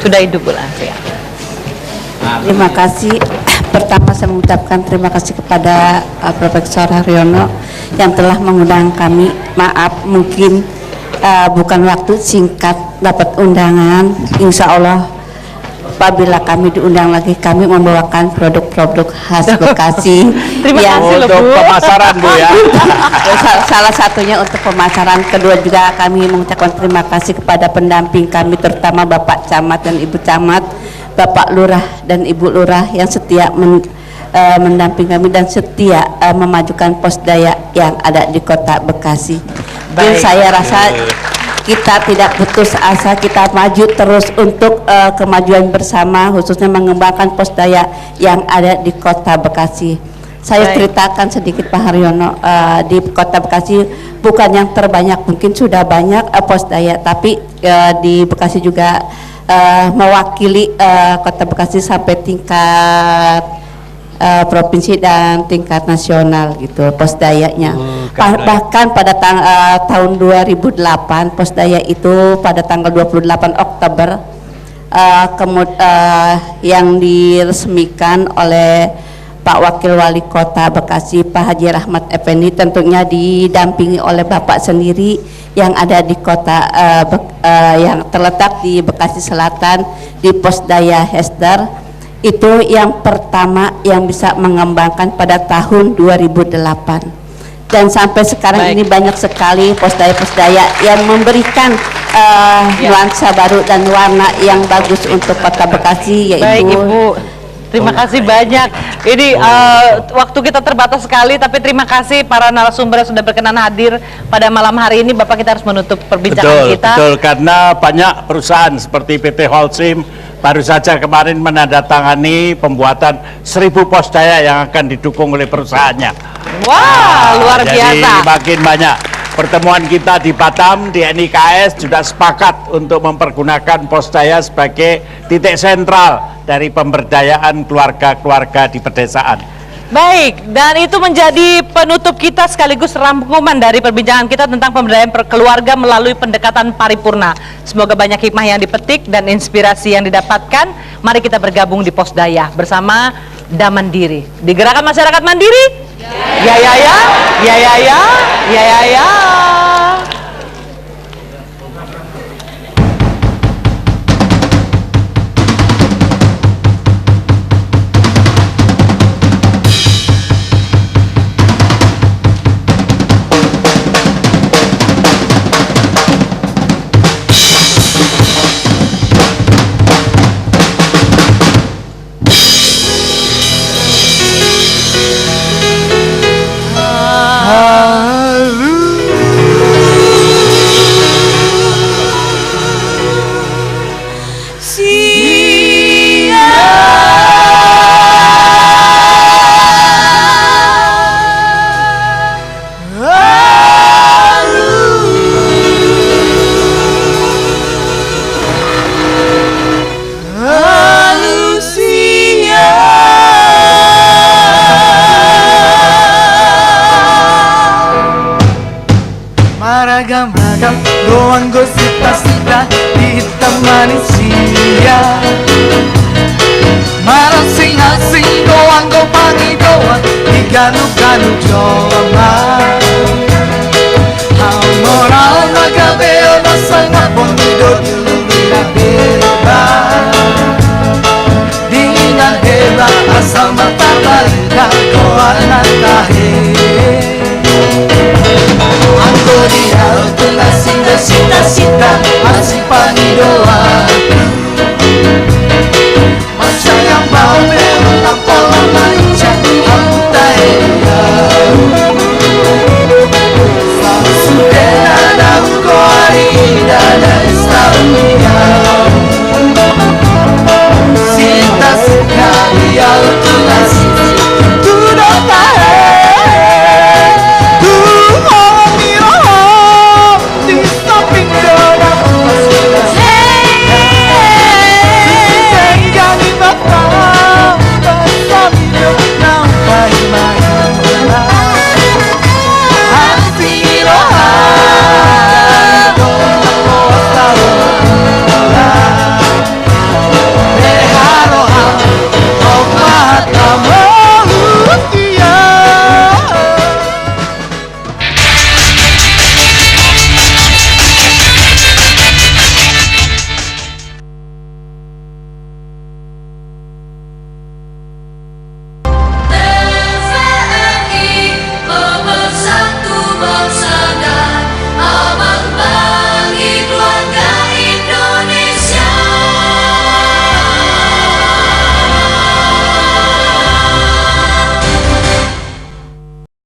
Sudah hidup Bu ya. Terima kasih. Pertama saya mengucapkan terima kasih kepada Profesor Haryono yang telah mengundang kami. Maaf mungkin bukan waktu singkat dapat undangan. Insya Allah apabila kami diundang lagi kami membawakan produk-produk khas Bekasi. Terima kasih loh, Bu. Untuk pemasaran Bu ya. Salah satunya untuk pemasaran. Kedua juga kami mengucapkan terima kasih kepada pendamping kami terutama Bapak Camat dan Ibu Camat, Bapak Lurah dan Ibu Lurah yang setia mendamping kami dan setia memajukan Posdaya yang ada di Kota Bekasi. Dan saya rasa kita tidak putus asa, kita maju terus untuk kemajuan bersama, khususnya mengembangkan Posdaya yang ada di Kota Bekasi. Saya ceritakan sedikit Pak Haryono, di Kota Bekasi bukan yang terbanyak, mungkin sudah banyak Posdaya, tapi di Bekasi juga mewakili Kota Bekasi sampai tingkat provinsi dan tingkat nasional gitu Posdayanya. Bahkan pada tahun 2008 Posdaya itu pada tanggal 28 Oktober yang diresmikan oleh Pak Wakil Wali Kota Bekasi Pak Haji Rahmat Effendi, tentunya didampingi oleh Bapak sendiri yang ada di kota yang terletak di Bekasi Selatan di Posdaya Hesder. Itu yang pertama yang bisa mengembangkan pada tahun 2008 dan sampai sekarang ini banyak sekali Posdaya-Posdaya yang memberikan nuansa baru dan warna yang bagus untuk Kota Bekasi, yaitu Baik Ibu, terima kasih banyak. Ini waktu kita terbatas sekali, tapi terima kasih para narasumber yang sudah berkenan hadir pada malam hari ini. Bapak, kita harus menutup perbincangan kita. Betul, karena banyak perusahaan seperti PT Holcim baru saja kemarin menandatangani pembuatan 1000 Posdaya yang akan didukung oleh perusahaannya. Wah, luar biasa. Jadi makin banyak. Pertemuan kita di Batam, di NIKS juga sepakat untuk mempergunakan Posdaya sebagai titik sentral dari pemberdayaan keluarga-keluarga di pedesaan. Baik, dan itu menjadi penutup kita sekaligus rangkuman dari perbincangan kita tentang pemberdayaan keluarga melalui pendekatan paripurna. Semoga banyak hikmah yang dipetik dan inspirasi yang didapatkan. Mari kita bergabung di Posdaya bersama Mandiri. Di Gerakan Masyarakat Mandiri? Ya ya ya, ya ya ya, ya ya ya. Ragam-ragam doang gosip-gosip ditemani sia. Marah sing-sing doang go pagi doang diganu-ganu joma. Hau moral magabeo no sangat bonito dilulina beba. Dengan heba asal mata balita koanan tahe. Angko dia untuk nasi cita-cita masih pagi doa